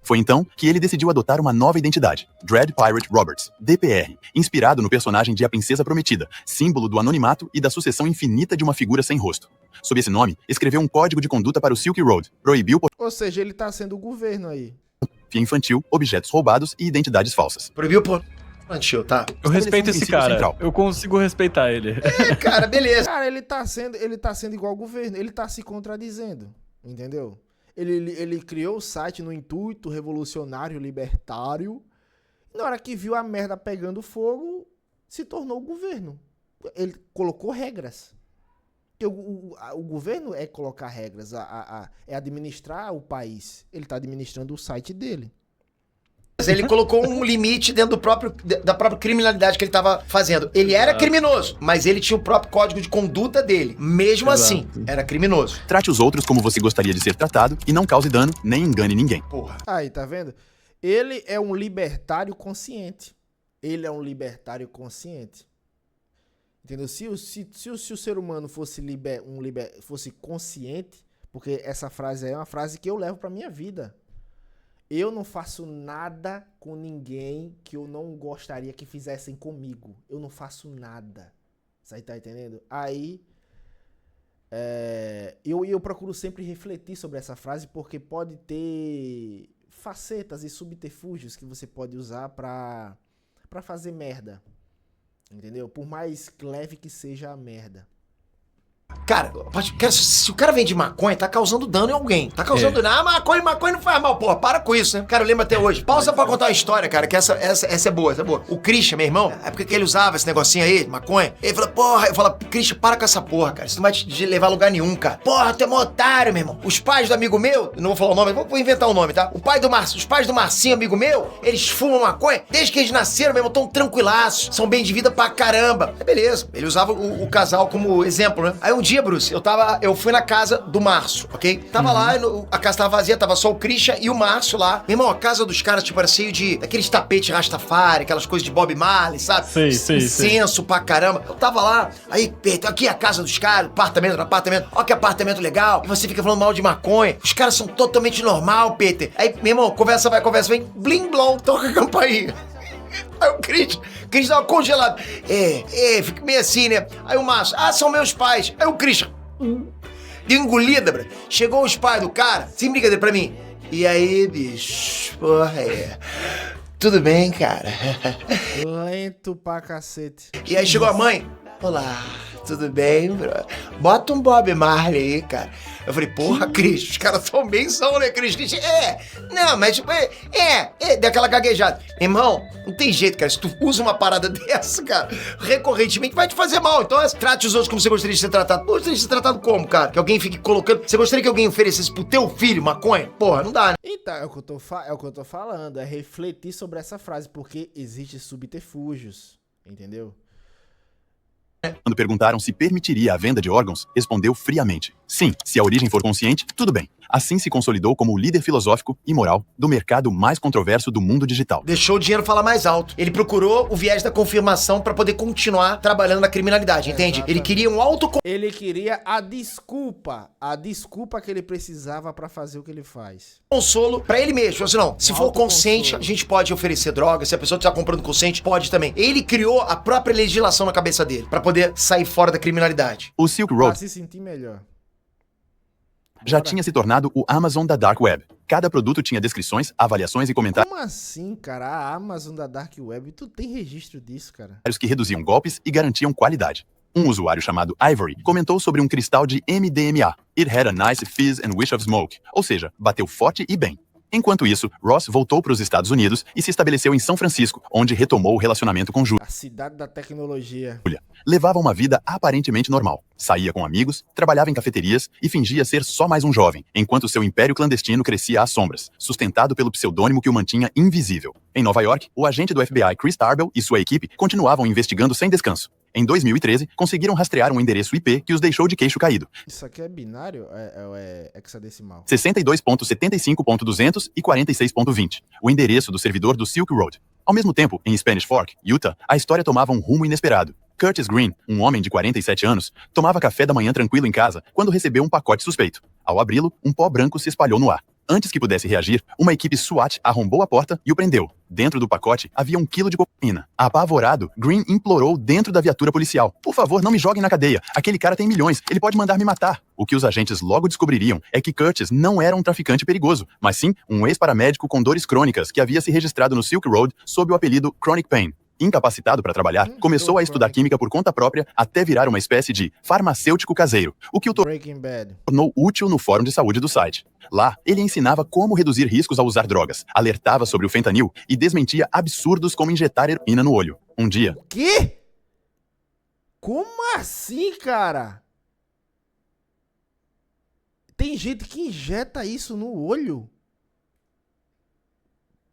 Foi então que ele decidiu adotar uma nova identidade, Dread Pirate Roberts, DPR, inspirado no personagem de A Princesa Prometida, símbolo do anonimato e da sucessão infinita de uma figura sem rosto. Sob esse nome, escreveu um código de conduta para o Silk Road, proibiu Ou seja, ele tá sendo o governo aí. pornografia infantil, objetos roubados e identidades falsas. Proibiu infantil, tá? Eu respeito esse cara. central. Eu consigo respeitar ele. Cara, beleza. Cara, ele tá sendo igual ao governo. Ele tá se contradizendo, entendeu? Ele criou o site no intuito revolucionário, libertário. E na hora que viu a merda pegando fogo, se tornou o governo. Ele colocou regras. O governo é colocar regras, é administrar o país. Ele tá administrando o site dele. Mas ele colocou um limite dentro da própria criminalidade que ele estava fazendo. Ele era criminoso, mas ele tinha o próprio código de conduta dele. Mesmo assim, era criminoso. Trate os outros como você gostaria de ser tratado e não cause dano nem engane ninguém. Porra. Aí, tá vendo? Ele é um libertário consciente. Entendeu? Se o ser humano fosse fosse consciente, porque essa frase é uma frase que eu levo pra minha vida. Eu não faço nada com ninguém que eu não gostaria que fizessem comigo. Eu não faço nada. Você tá entendendo? Aí, eu procuro sempre refletir sobre essa frase, porque pode ter facetas e subterfúgios que você pode usar pra fazer merda. Entendeu? Por mais leve que seja a merda. Cara, se o cara vende maconha, tá causando dano em alguém. Tá causando dano. Ah, maconha não faz mal. Porra, para com isso, né? Cara, eu lembro até hoje. Pausa pra contar uma história, cara, que essa é boa, O Christian, meu irmão, na época que ele usava esse negocinho aí, maconha, ele falou, porra, eu falo, Christian, para com essa porra, cara. Isso não vai te levar a lugar nenhum, cara. Porra, tu é mó otário, meu irmão. Os pais do amigo meu, não vou falar o nome, vou inventar um nome, tá? Os pais do Marcinho, amigo meu, eles fumam maconha desde que eles nasceram, meu irmão, tão tranquilaços. São bem de vida pra caramba. É beleza. Ele usava o casal como exemplo, né? Aí um dia, Bruce, eu fui na casa do Márcio, ok? Tava lá, a casa tava vazia, tava só o Christian e o Márcio lá. Meu irmão, a casa dos caras, tipo, era cheio de aqueles tapetes Rastafari, aquelas coisas de Bob Marley, sabe? Sei. Incenso pra caramba. Eu tava lá, aí, aqui é a casa dos caras, apartamento. Ó que apartamento legal. E você fica falando mal de maconha. Os caras são totalmente normal, Peter. Aí, meu irmão, conversa vai, blim blom, toca a campainha. Aí o Chris tava congelado. Fica meio assim, né? Aí o Márcio, são meus pais. Aí o Chris, deu engolida, bro. Chegou os pais do cara, sem brincadeira pra mim. E aí, bicho, porra, tudo bem, cara? Lento pra cacete. E aí chegou a mãe. Olá, tudo bem, bro? Bota um Bob Marley aí, cara. Eu falei, porra, Cris, os caras são benzão, né, Cris? Não, mas tipo, deu aquela gaguejada. Irmão, não tem jeito, cara. Se tu usa uma parada dessa, cara, recorrentemente vai te fazer mal. Então, trate os outros como você gostaria de ser tratado. Pô, gostaria de ser tratado como, cara? Que alguém fique colocando... Você gostaria que alguém oferecesse pro teu filho maconha? Porra, não dá, né? Então, é o que eu tô falando. É refletir sobre essa frase, porque existe subterfúgios, entendeu? Quando perguntaram se permitiria a venda de órgãos, respondeu friamente: sim, se a origem for consciente, tudo bem. Assim se consolidou como o líder filosófico e moral do mercado mais controverso do mundo digital. Deixou o dinheiro falar mais alto. Ele procurou o viés da confirmação pra poder continuar trabalhando na criminalidade, entende? Exatamente. Ele queria um Ele queria a desculpa que ele precisava pra fazer o que ele faz. autoconsolo pra ele mesmo. Falou assim, não, se for Autoconsolo. consciente, a gente pode oferecer droga. Se a pessoa tá comprando consciente, pode também. Ele criou a própria legislação na cabeça dele pra poder sair fora da criminalidade. O Silk Pra Road se sentir melhor. já Bora. tinha se tornado o Amazon da Dark Web. Cada produto tinha descrições, avaliações e comentários Como assim, cara? A Amazon da Dark Web, tu tem registro disso, cara? que reduziam golpes e garantiam qualidade. Um usuário chamado Ivory comentou sobre um cristal de MDMA. It had a nice fizz and wish of smoke. Ou seja, bateu forte e bem. Enquanto isso, Ross voltou para os Estados Unidos e se estabeleceu em São Francisco, onde retomou o relacionamento com Julia. A cidade da tecnologia. Levava uma vida aparentemente normal. Saía com amigos, trabalhava em cafeterias e fingia ser só mais um jovem, enquanto seu império clandestino crescia às sombras, sustentado pelo pseudônimo que o mantinha invisível. Em Nova York, o agente do FBI Chris Tarbell e sua equipe continuavam investigando sem descanso. Em 2013, conseguiram rastrear um endereço IP que os deixou de queixo caído. Isso aqui é binário? É hexadecimal? 62.75.200 e 46.20, o endereço do servidor do Silk Road. Ao mesmo tempo, em Spanish Fork, Utah, a história tomava um rumo inesperado. Curtis Green, um homem de 47 anos, tomava café da manhã tranquilo em casa quando recebeu um pacote suspeito. Ao abri-lo, um pó branco se espalhou no ar. Antes que pudesse reagir, uma equipe SWAT arrombou a porta e o prendeu. Dentro do pacote havia 1 quilo de cocaína. Apavorado, Green implorou dentro da viatura policial: por favor, não me joguem na cadeia. Aquele cara tem milhões, ele pode mandar me matar. O que os agentes logo descobririam é que Curtis não era um traficante perigoso, mas sim um ex-paramédico com dores crônicas que havia se registrado no Silk Road sob o apelido Chronic Pain. Incapacitado para trabalhar, começou a estudar química por conta própria até virar uma espécie de farmacêutico caseiro, o que o Breaking Bad. tornou útil no fórum de saúde do site. Lá, ele ensinava como reduzir riscos ao usar drogas, alertava sobre o fentanil e desmentia absurdos como injetar heroína no olho. Um dia, Quê? Como assim, cara? Tem gente que injeta isso no olho?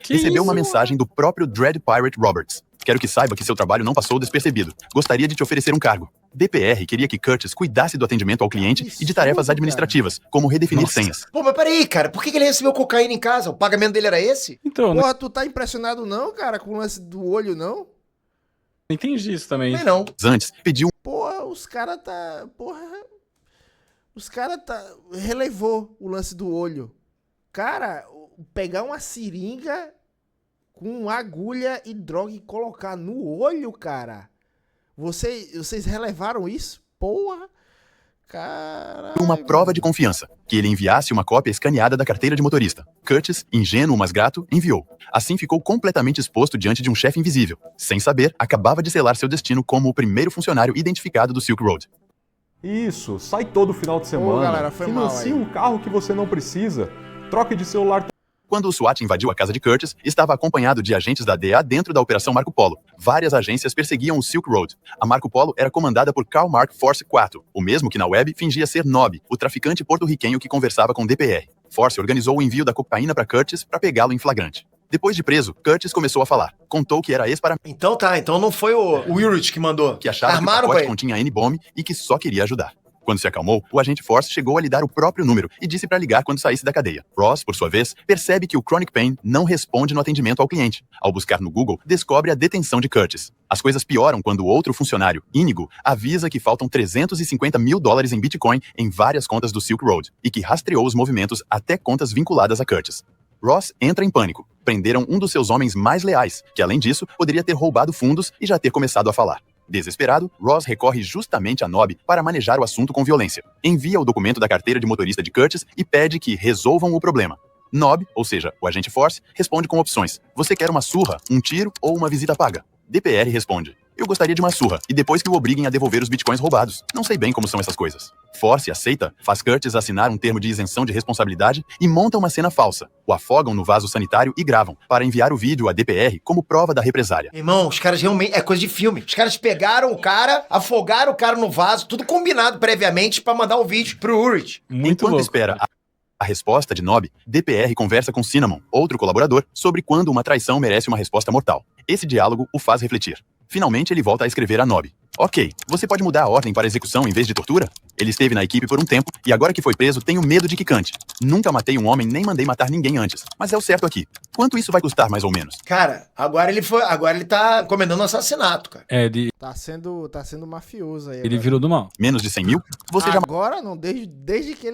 recebeu uma mensagem do próprio Dread Pirate Roberts. Quero que saiba que seu trabalho não passou despercebido. Gostaria de te oferecer um cargo. DPR queria que Curtis cuidasse do atendimento ao cliente e de tarefas Absurdo, administrativas, como redefinir Nossa. senhas. Pô, mas peraí, cara, por que ele recebeu cocaína em casa? O pagamento dele era esse? Então, Porra, tu tá impressionado não, cara, com o lance do olho, não? não entendi isso também. Também não. Antes, pediu Porra, os caras tá... Porra... Os caras tá... Relevou o lance do olho. Cara, pegar uma seringa com agulha e droga e colocar no olho, cara. Vocês relevaram isso? Porra. Cara. uma prova de confiança, que ele enviasse uma cópia escaneada da carteira de motorista. Curtis, ingênuo mas grato, enviou. Assim ficou completamente exposto diante de um chefe invisível. Sem saber, acabava de selar seu destino como o primeiro funcionário identificado do Silk Road. Isso, sai todo final de semana. galera, foi mal Financie aí. um carro que você não precisa. Troque de celular. Quando o SWAT invadiu a casa de Curtis, estava acompanhado de agentes da DEA dentro da Operação Marco Polo. Várias agências perseguiam o Silk Road. A Marco Polo era comandada por Karl Mark Force IV, o mesmo que na web fingia ser Nob, o traficante porto-riquenho que conversava com DPR. Force organizou o envio da cocaína para Curtis para pegá-lo em flagrante. Depois de preso, Curtis começou a falar. Contou que era ex-paramédico, Então tá, então não foi o Willrich que mandou. que achava Armaram que o pra pacote ele. continha N-bomb e que só queria ajudar. Quando se acalmou, o agente Force chegou a lhe dar o próprio número e disse para ligar quando saísse da cadeia. Ross, por sua vez, percebe que o Chronic Pain não responde no atendimento ao cliente. Ao buscar no Google, descobre a detenção de Curtis. As coisas pioram quando o outro funcionário, Inigo, avisa que faltam $350 mil em Bitcoin em várias contas do Silk Road e que rastreou os movimentos até contas vinculadas a Curtis. Ross entra em pânico. Prenderam um dos seus homens mais leais, que além disso, poderia ter roubado fundos e já ter começado a falar. Desesperado, Ross recorre justamente a Nob para manejar o assunto com violência. Envia o documento da carteira de motorista de Curtis e pede que resolvam o problema. Nob, ou seja, o agente Force, responde com opções. Você quer uma surra, um tiro ou uma visita paga? DPR responde. Eu gostaria de uma surra, e depois que o obriguem a devolver os bitcoins roubados. Não sei bem como são essas coisas. Force aceita, faz Curtis assinar um termo de isenção de responsabilidade e monta uma cena falsa. O afogam no vaso sanitário e gravam, para enviar o vídeo à DPR como prova da represália. Irmão, os caras realmente... É coisa de filme. Os caras pegaram o cara, afogaram o cara no vaso, tudo combinado previamente pra mandar o vídeo pro Ulrich. Muito Enquanto louco. espera a resposta de Nob, DPR conversa com Cinnamon, outro colaborador, sobre quando uma traição merece uma resposta mortal. Esse diálogo o faz refletir. Finalmente ele volta a escrever a Nob. Ok, você pode mudar a ordem para execução em vez de tortura? Ele esteve na equipe por um tempo e agora que foi preso tenho medo de que cante. Nunca matei um homem nem mandei matar ninguém antes, mas é o certo aqui. Quanto isso vai custar mais ou menos? Cara, agora ele tá encomendando um assassinato, cara. É, Tá sendo mafioso aí. ele agora. virou do mal. Menos de 100 mil? Você já Agora não, desde que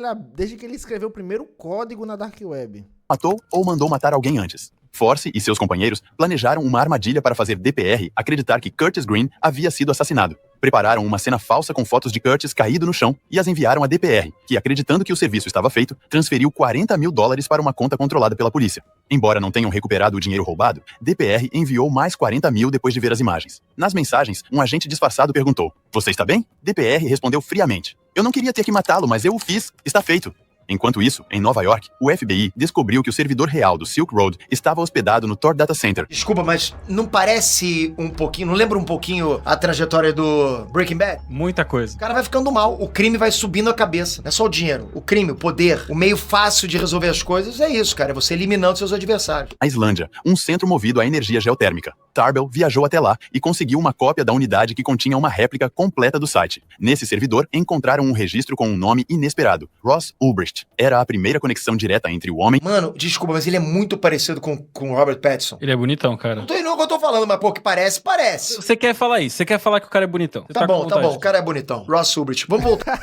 ele escreveu o primeiro código na Dark Web. matou ou mandou matar alguém antes? Force e seus companheiros planejaram uma armadilha para fazer DPR acreditar que Curtis Green havia sido assassinado. Prepararam uma cena falsa com fotos de Curtis caído no chão e as enviaram à DPR, que, acreditando que o serviço estava feito, transferiu $40 mil para uma conta controlada pela polícia. Embora não tenham recuperado o dinheiro roubado, DPR enviou mais 40 mil depois de ver as imagens. Nas mensagens, um agente disfarçado perguntou: "Você está bem?" DPR respondeu friamente: "Eu não queria ter que matá-lo, mas eu o fiz. Está feito." Enquanto isso, em Nova York, o FBI descobriu que o servidor real do Silk Road estava hospedado no Tor Data Center. Desculpa, mas não parece um pouquinho... Não lembra um pouquinho a trajetória do Breaking Bad? Muita coisa. O cara vai ficando mal, o crime vai subindo a cabeça. Não é só o dinheiro, o crime, o poder, o meio fácil de resolver as coisas é isso, cara. É você eliminando seus adversários. Na Islândia, um centro movido à energia geotérmica. Tarbell viajou até lá e conseguiu uma cópia da unidade que continha uma réplica completa do site. Nesse servidor, encontraram um registro com um nome inesperado: Ross Ulbricht. Era a primeira conexão direta entre o homem... Mano, desculpa, mas ele é muito parecido com o Robert Pattinson. Ele é bonitão, cara. Não tô indo no que eu tô falando, mas pô, que parece, parece. Você quer falar isso? Você quer falar que o cara é bonitão? Você Tá com bom, vontade. o cara é bonitão. Ross Ulbricht. Vamos voltar.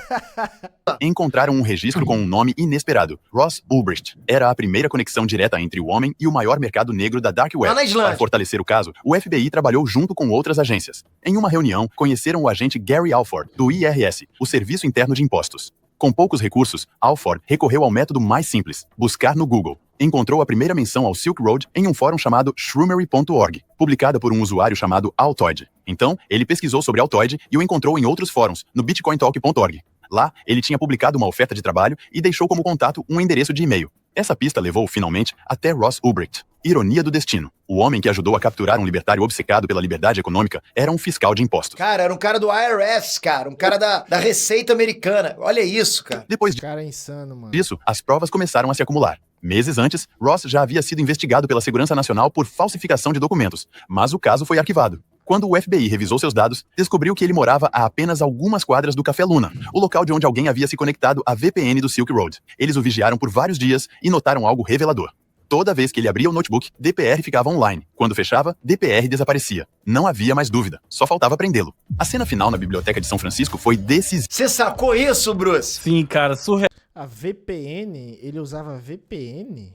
Encontraram um registro com um nome inesperado: Ross Ulbricht. Era a primeira conexão direta entre o homem e o maior mercado negro da Dark Web. Lá na Islândia. Para fortalecer o caso, o FBI trabalhou junto com outras agências. Em uma reunião, conheceram o agente Gary Alford, do IRS, o Serviço Interno de Impostos. Com poucos recursos, Alford recorreu ao método mais simples: buscar no Google. Encontrou a primeira menção ao Silk Road em um fórum chamado shroomery.org, publicada por um usuário chamado Altoid. Então, ele pesquisou sobre Altoid e o encontrou em outros fóruns, no bitcointalk.org. Lá, ele tinha publicado uma oferta de trabalho e deixou como contato um endereço de e-mail. Essa pista levou, finalmente, até Ross Ulbricht. Ironia do destino. O homem que ajudou a capturar um libertário obcecado pela liberdade econômica era um fiscal de impostos. Cara, era um cara do IRS, cara. Um cara da Receita Americana. Olha isso, cara. Depois O cara é insano, mano. disso, as provas começaram a se acumular. Meses antes, Ross já havia sido investigado pela Segurança Nacional por falsificação de documentos, mas o caso foi arquivado. Quando o FBI revisou seus dados, descobriu que ele morava a apenas algumas quadras do Café Luna, o local de onde alguém havia se conectado à VPN do Silk Road. Eles o vigiaram por vários dias e notaram algo revelador. Toda vez que ele abria o notebook, DPR ficava online. Quando fechava, DPR desaparecia. Não havia mais dúvida, só faltava prendê-lo. A cena final na Biblioteca de São Francisco foi decisiva. Você sacou isso, Bruce? Sim, cara, surreal. A VPN, ele usava VPN?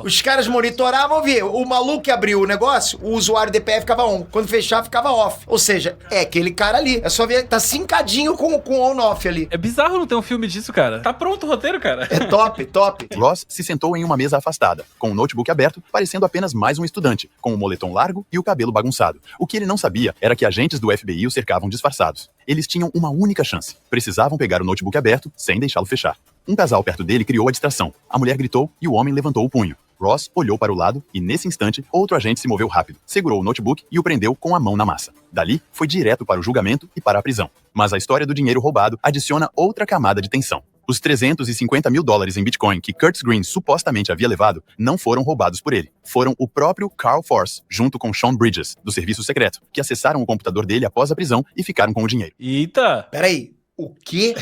Os caras monitoravam, via. O maluco que abriu o negócio, o usuário DPR ficava on. Quando fechava, ficava off. Ou seja, é aquele cara ali. É só ver, tá sincadinho com o on-off ali. É bizarro não ter um filme disso, cara. Tá pronto o roteiro, cara. É top, top. Ross se sentou em uma mesa afastada, com o notebook aberto, parecendo apenas mais um estudante, com o moletom largo e o cabelo bagunçado. O que ele não sabia era que agentes do FBI o cercavam disfarçados. Eles tinham uma única chance. Precisavam pegar o notebook aberto, sem deixá-lo fechar. Um casal perto dele criou a distração. A mulher gritou e o homem levantou o punho. Ross olhou para o lado e, nesse instante, outro agente se moveu rápido, segurou o notebook e o prendeu com a mão na massa. Dali, foi direto para o julgamento e para a prisão. Mas a história do dinheiro roubado adiciona outra camada de tensão. Os $350 mil em Bitcoin que Curtis Green supostamente havia levado não foram roubados por ele. Foram o próprio Carl Force, junto com Sean Bridges, do serviço secreto, que acessaram o computador dele após a prisão e ficaram com o dinheiro. Eita! Peraí, o quê?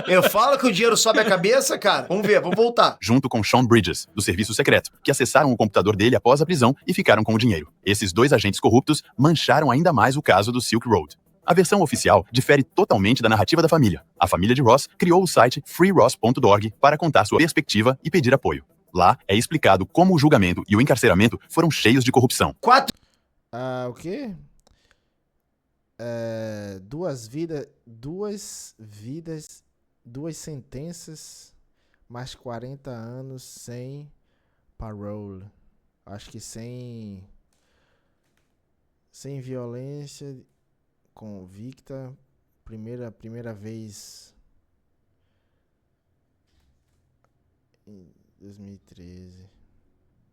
Eu falo que o dinheiro sobe a cabeça, cara? Vamos ver, vamos voltar. Junto com Sean Bridges, do serviço secreto, que acessaram o computador dele após a prisão e ficaram com o dinheiro. Esses dois agentes corruptos mancharam ainda mais o caso do Silk Road. A versão oficial difere totalmente da narrativa da família. A família de Ross criou o site freeross.org para contar sua perspectiva e pedir apoio. Lá é explicado como o julgamento e o encarceramento foram cheios de corrupção. O quê? Duas sentenças, mais 40 anos sem parole. Acho que sem violência, convicta, primeira vez em 2013.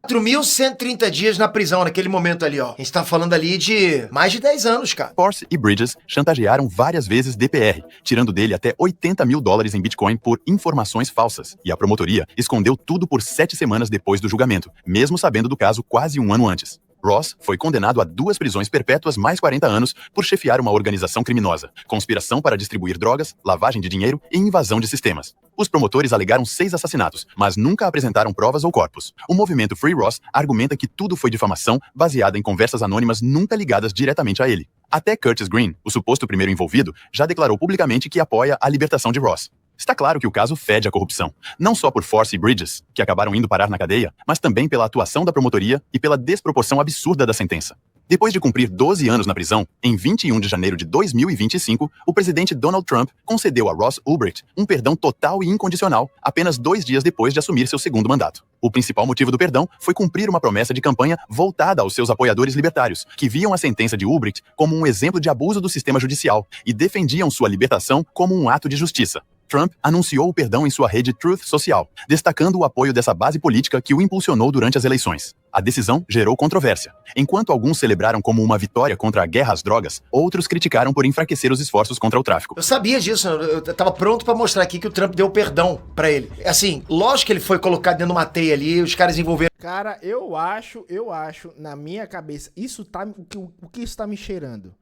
4.130 dias na prisão naquele momento ali, ó. A gente tá falando ali de mais de 10 anos, cara. Force e Bridges chantagearam várias vezes DPR, tirando dele até $80 mil em Bitcoin por informações falsas. E a promotoria escondeu tudo por 7 semanas depois do julgamento, mesmo sabendo do caso quase um ano antes. Ross foi condenado a 2 prisões perpétuas mais 40 anos por chefiar uma organização criminosa, conspiração para distribuir drogas, lavagem de dinheiro e invasão de sistemas. Os promotores alegaram 6 assassinatos, mas nunca apresentaram provas ou corpos. O movimento Free Ross argumenta que tudo foi difamação baseada em conversas anônimas nunca ligadas diretamente a ele. Até Curtis Green, o suposto primeiro envolvido, já declarou publicamente que apoia a libertação de Ross. Está claro que o caso fede a corrupção, não só por Force e Bridges, que acabaram indo parar na cadeia, mas também pela atuação da promotoria e pela desproporção absurda da sentença. Depois de cumprir 12 anos na prisão, em 21 de janeiro de 2025, o presidente Donald Trump concedeu a Ross Ulbricht um perdão total e incondicional apenas 2 dias depois de assumir seu segundo mandato. O principal motivo do perdão foi cumprir uma promessa de campanha voltada aos seus apoiadores libertários, que viam a sentença de Ulbricht como um exemplo de abuso do sistema judicial e defendiam sua libertação como um ato de justiça. Trump anunciou o perdão em sua rede Truth Social, destacando o apoio dessa base política que o impulsionou durante as eleições. A decisão gerou controvérsia. Enquanto alguns celebraram como uma vitória contra a guerra às drogas, outros criticaram por enfraquecer os esforços contra o tráfico. Eu sabia disso, eu tava pronto pra mostrar aqui que o Trump deu perdão pra ele. Assim, lógico que ele foi colocado dentro de uma teia ali, os caras envolveram. Cara, eu acho, na minha cabeça, o que isso tá me cheirando?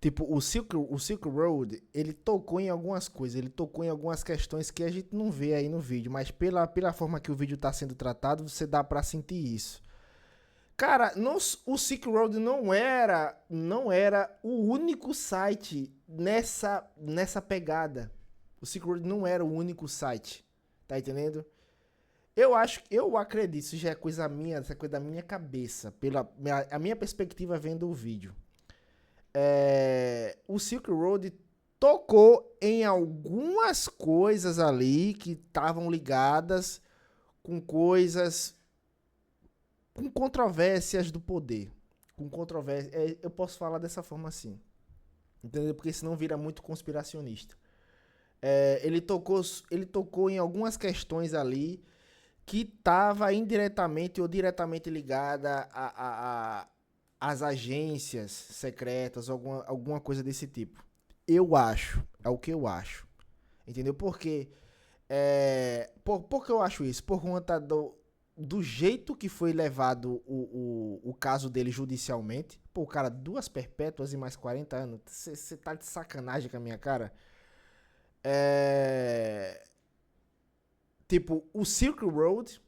Tipo, o Silk Road, ele tocou em algumas coisas, ele tocou em algumas questões que a gente não vê aí no vídeo, mas pela forma que o vídeo tá sendo tratado, você dá pra sentir isso. Cara, o Silk Road não era o único site nessa pegada. O Silk Road não era o único site, tá entendendo? Eu acredito, isso já é coisa minha, essa coisa da minha cabeça, a minha perspectiva vendo o vídeo. O Silk Road tocou em algumas coisas ali que estavam ligadas com coisas, com controvérsias do poder, com controvérsias, eu posso falar dessa forma assim, entendeu? Porque senão vira muito conspiracionista. Ele tocou em algumas questões ali que estava indiretamente ou diretamente ligada as agências secretas, alguma coisa desse tipo. Eu acho. É o que eu acho. Entendeu? Porque por que eu acho isso? Por conta do jeito que foi levado o caso dele judicialmente. Pô, o cara, 2 perpétuas e mais 40 anos. Você tá de sacanagem com a minha cara? Tipo, o Silk Road,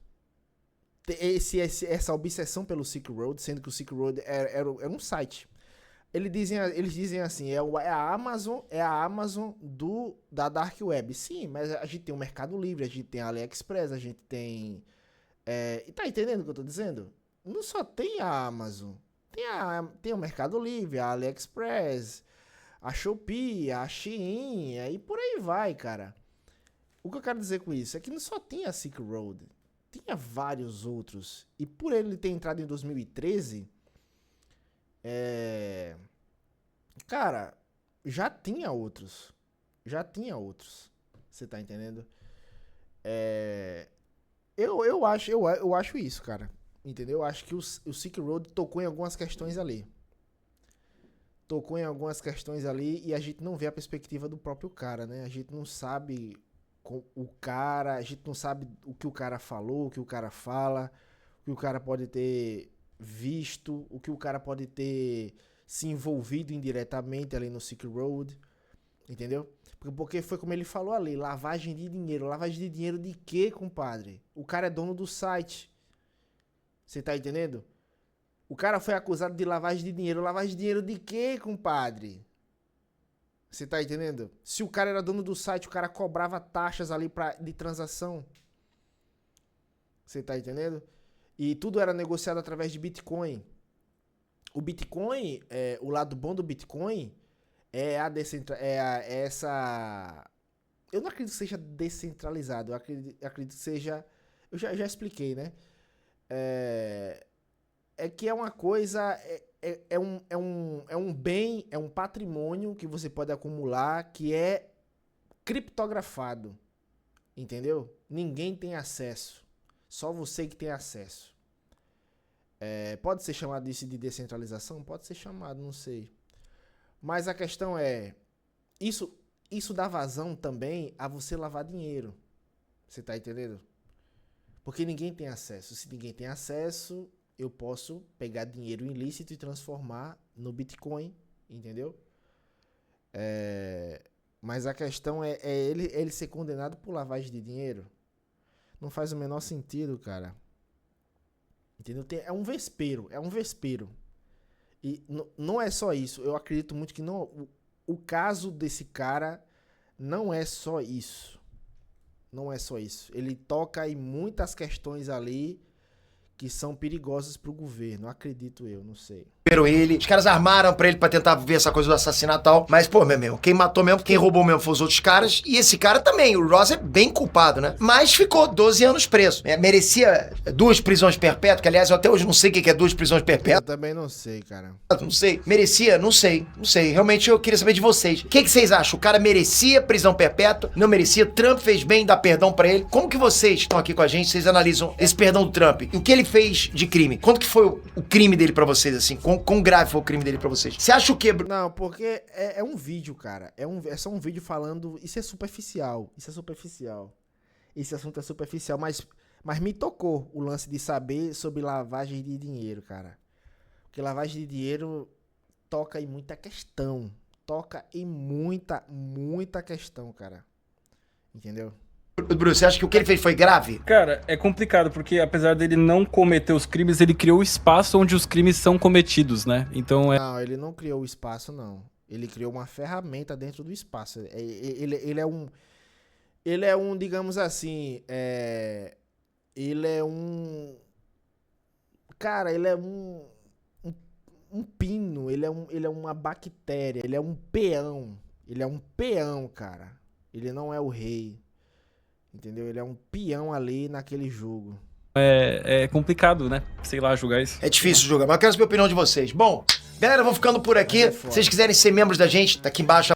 essa obsessão pelo Silk Road, sendo que o Silk Road era um site. Eles dizem assim, é a Amazon da Dark Web. Sim, mas a gente tem o Mercado Livre, a gente tem a AliExpress, a gente tem... tá entendendo o que eu tô dizendo? Não só tem a Amazon, tem o Mercado Livre, a AliExpress, a Shopee, a Shein, e por aí vai, cara. O que eu quero dizer com isso é que não só tem a Silk Road, tinha vários outros. E por ele ter entrado em 2013, cara, já tinha outros. Você tá entendendo? Eu acho isso, cara. Entendeu? Eu acho que o Silk Road tocou em algumas questões ali. E a gente não vê a perspectiva do próprio cara, né? A gente não sabe a gente não sabe o que o cara falou, o que o cara fala, o que o cara pode ter visto, o que o cara pode ter se envolvido indiretamente ali no Silk Road, entendeu? Porque foi como ele falou ali, lavagem de dinheiro de quê, compadre? O cara é dono do site, você tá entendendo? O cara foi acusado de lavagem de dinheiro de quê, compadre? Você tá entendendo? Se o cara era dono do site, o cara cobrava taxas ali de transação. Você tá entendendo? E tudo era negociado através de Bitcoin. O Bitcoin, o lado bom do Bitcoin é essa... Eu não acredito que seja descentralizado. Eu acredito que seja... Eu já expliquei, né? É que é uma coisa... É um bem, é um patrimônio que você pode acumular que é criptografado. Entendeu? Ninguém tem acesso. Só você que tem acesso. Pode ser chamado isso de descentralização? Pode ser chamado, não sei. Mas a questão é... Isso dá vazão também a você lavar dinheiro. Você tá entendendo? Porque ninguém tem acesso. Se ninguém tem acesso, eu posso pegar dinheiro ilícito e transformar no Bitcoin. Entendeu? Mas a questão é ele ser condenado por lavagem de dinheiro. Não faz o menor sentido, cara. Entendeu? É um vespeiro. E não é só isso. Eu acredito muito que não... O caso desse cara não é só isso. Não é só isso. Ele toca em muitas questões ali que são perigosas pro governo. Acredito eu, não sei. Ele, os caras armaram pra ele pra tentar ver essa coisa do assassinato e tal. Mas, pô, meu amigo, quem matou mesmo, quem roubou mesmo foi os outros caras. E esse cara também, o Ross é bem culpado, né? Mas ficou 12 anos preso. Merecia 2 prisões perpétuas, que aliás eu até hoje não sei o que é 2 prisões Eu perpétuas. também não sei, cara. Não sei. Merecia? Não sei. Realmente eu queria saber de vocês. O que vocês acham? O cara merecia prisão perpétua? Não merecia? Trump fez bem dar perdão pra ele? Como que vocês que estão aqui com a gente, vocês analisam esse perdão do Trump? E o que ele fez de crime? Quanto que foi o crime dele pra vocês, assim? Quão grave foi o crime dele pra vocês? Você acha o quê, Bruno? Não, porque é um vídeo, cara. É só um vídeo falando... Isso é superficial. Esse assunto é superficial, mas me tocou o lance de saber sobre lavagem de dinheiro, cara. Porque lavagem de dinheiro toca em muita questão. Muita questão, cara. Entendeu? Bruno, você acha que o que ele fez foi grave? Cara, é complicado, porque apesar dele não cometer os crimes, ele criou o espaço onde os crimes são cometidos, né? Então Não, ele não criou o espaço, não. Ele criou uma ferramenta dentro do espaço. Ele é um, digamos assim, ele é um... Cara, ele é um pino, ele é uma bactéria, ele é um peão. Ele é um peão, cara. Ele não é o rei. Entendeu? Ele é um peão ali naquele jogo. é complicado, né? Sei lá, julgar isso. É difícil jogar, mas eu quero saber a opinião de vocês. Bom, galera, vamos ficando por aqui. Mas é foda. Se vocês quiserem ser membros da gente, tá aqui embaixo.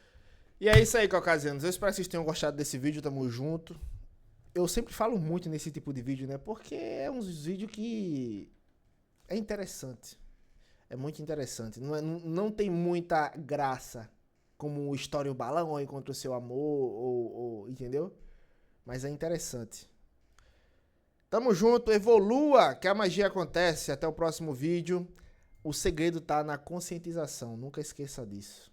E é isso aí, caucasianos. Eu espero que vocês tenham gostado desse vídeo. Tamo junto. Eu sempre falo muito nesse tipo de vídeo, né? Porque é uns vídeos que é interessante. É muito interessante. Não tem muita graça como o Estoure o Balão ou Encontre o Seu Amor, ou entendeu? Mas é interessante. Tamo junto, evolua, que a magia acontece. Até o próximo vídeo. O segredo tá na conscientização, nunca esqueça disso.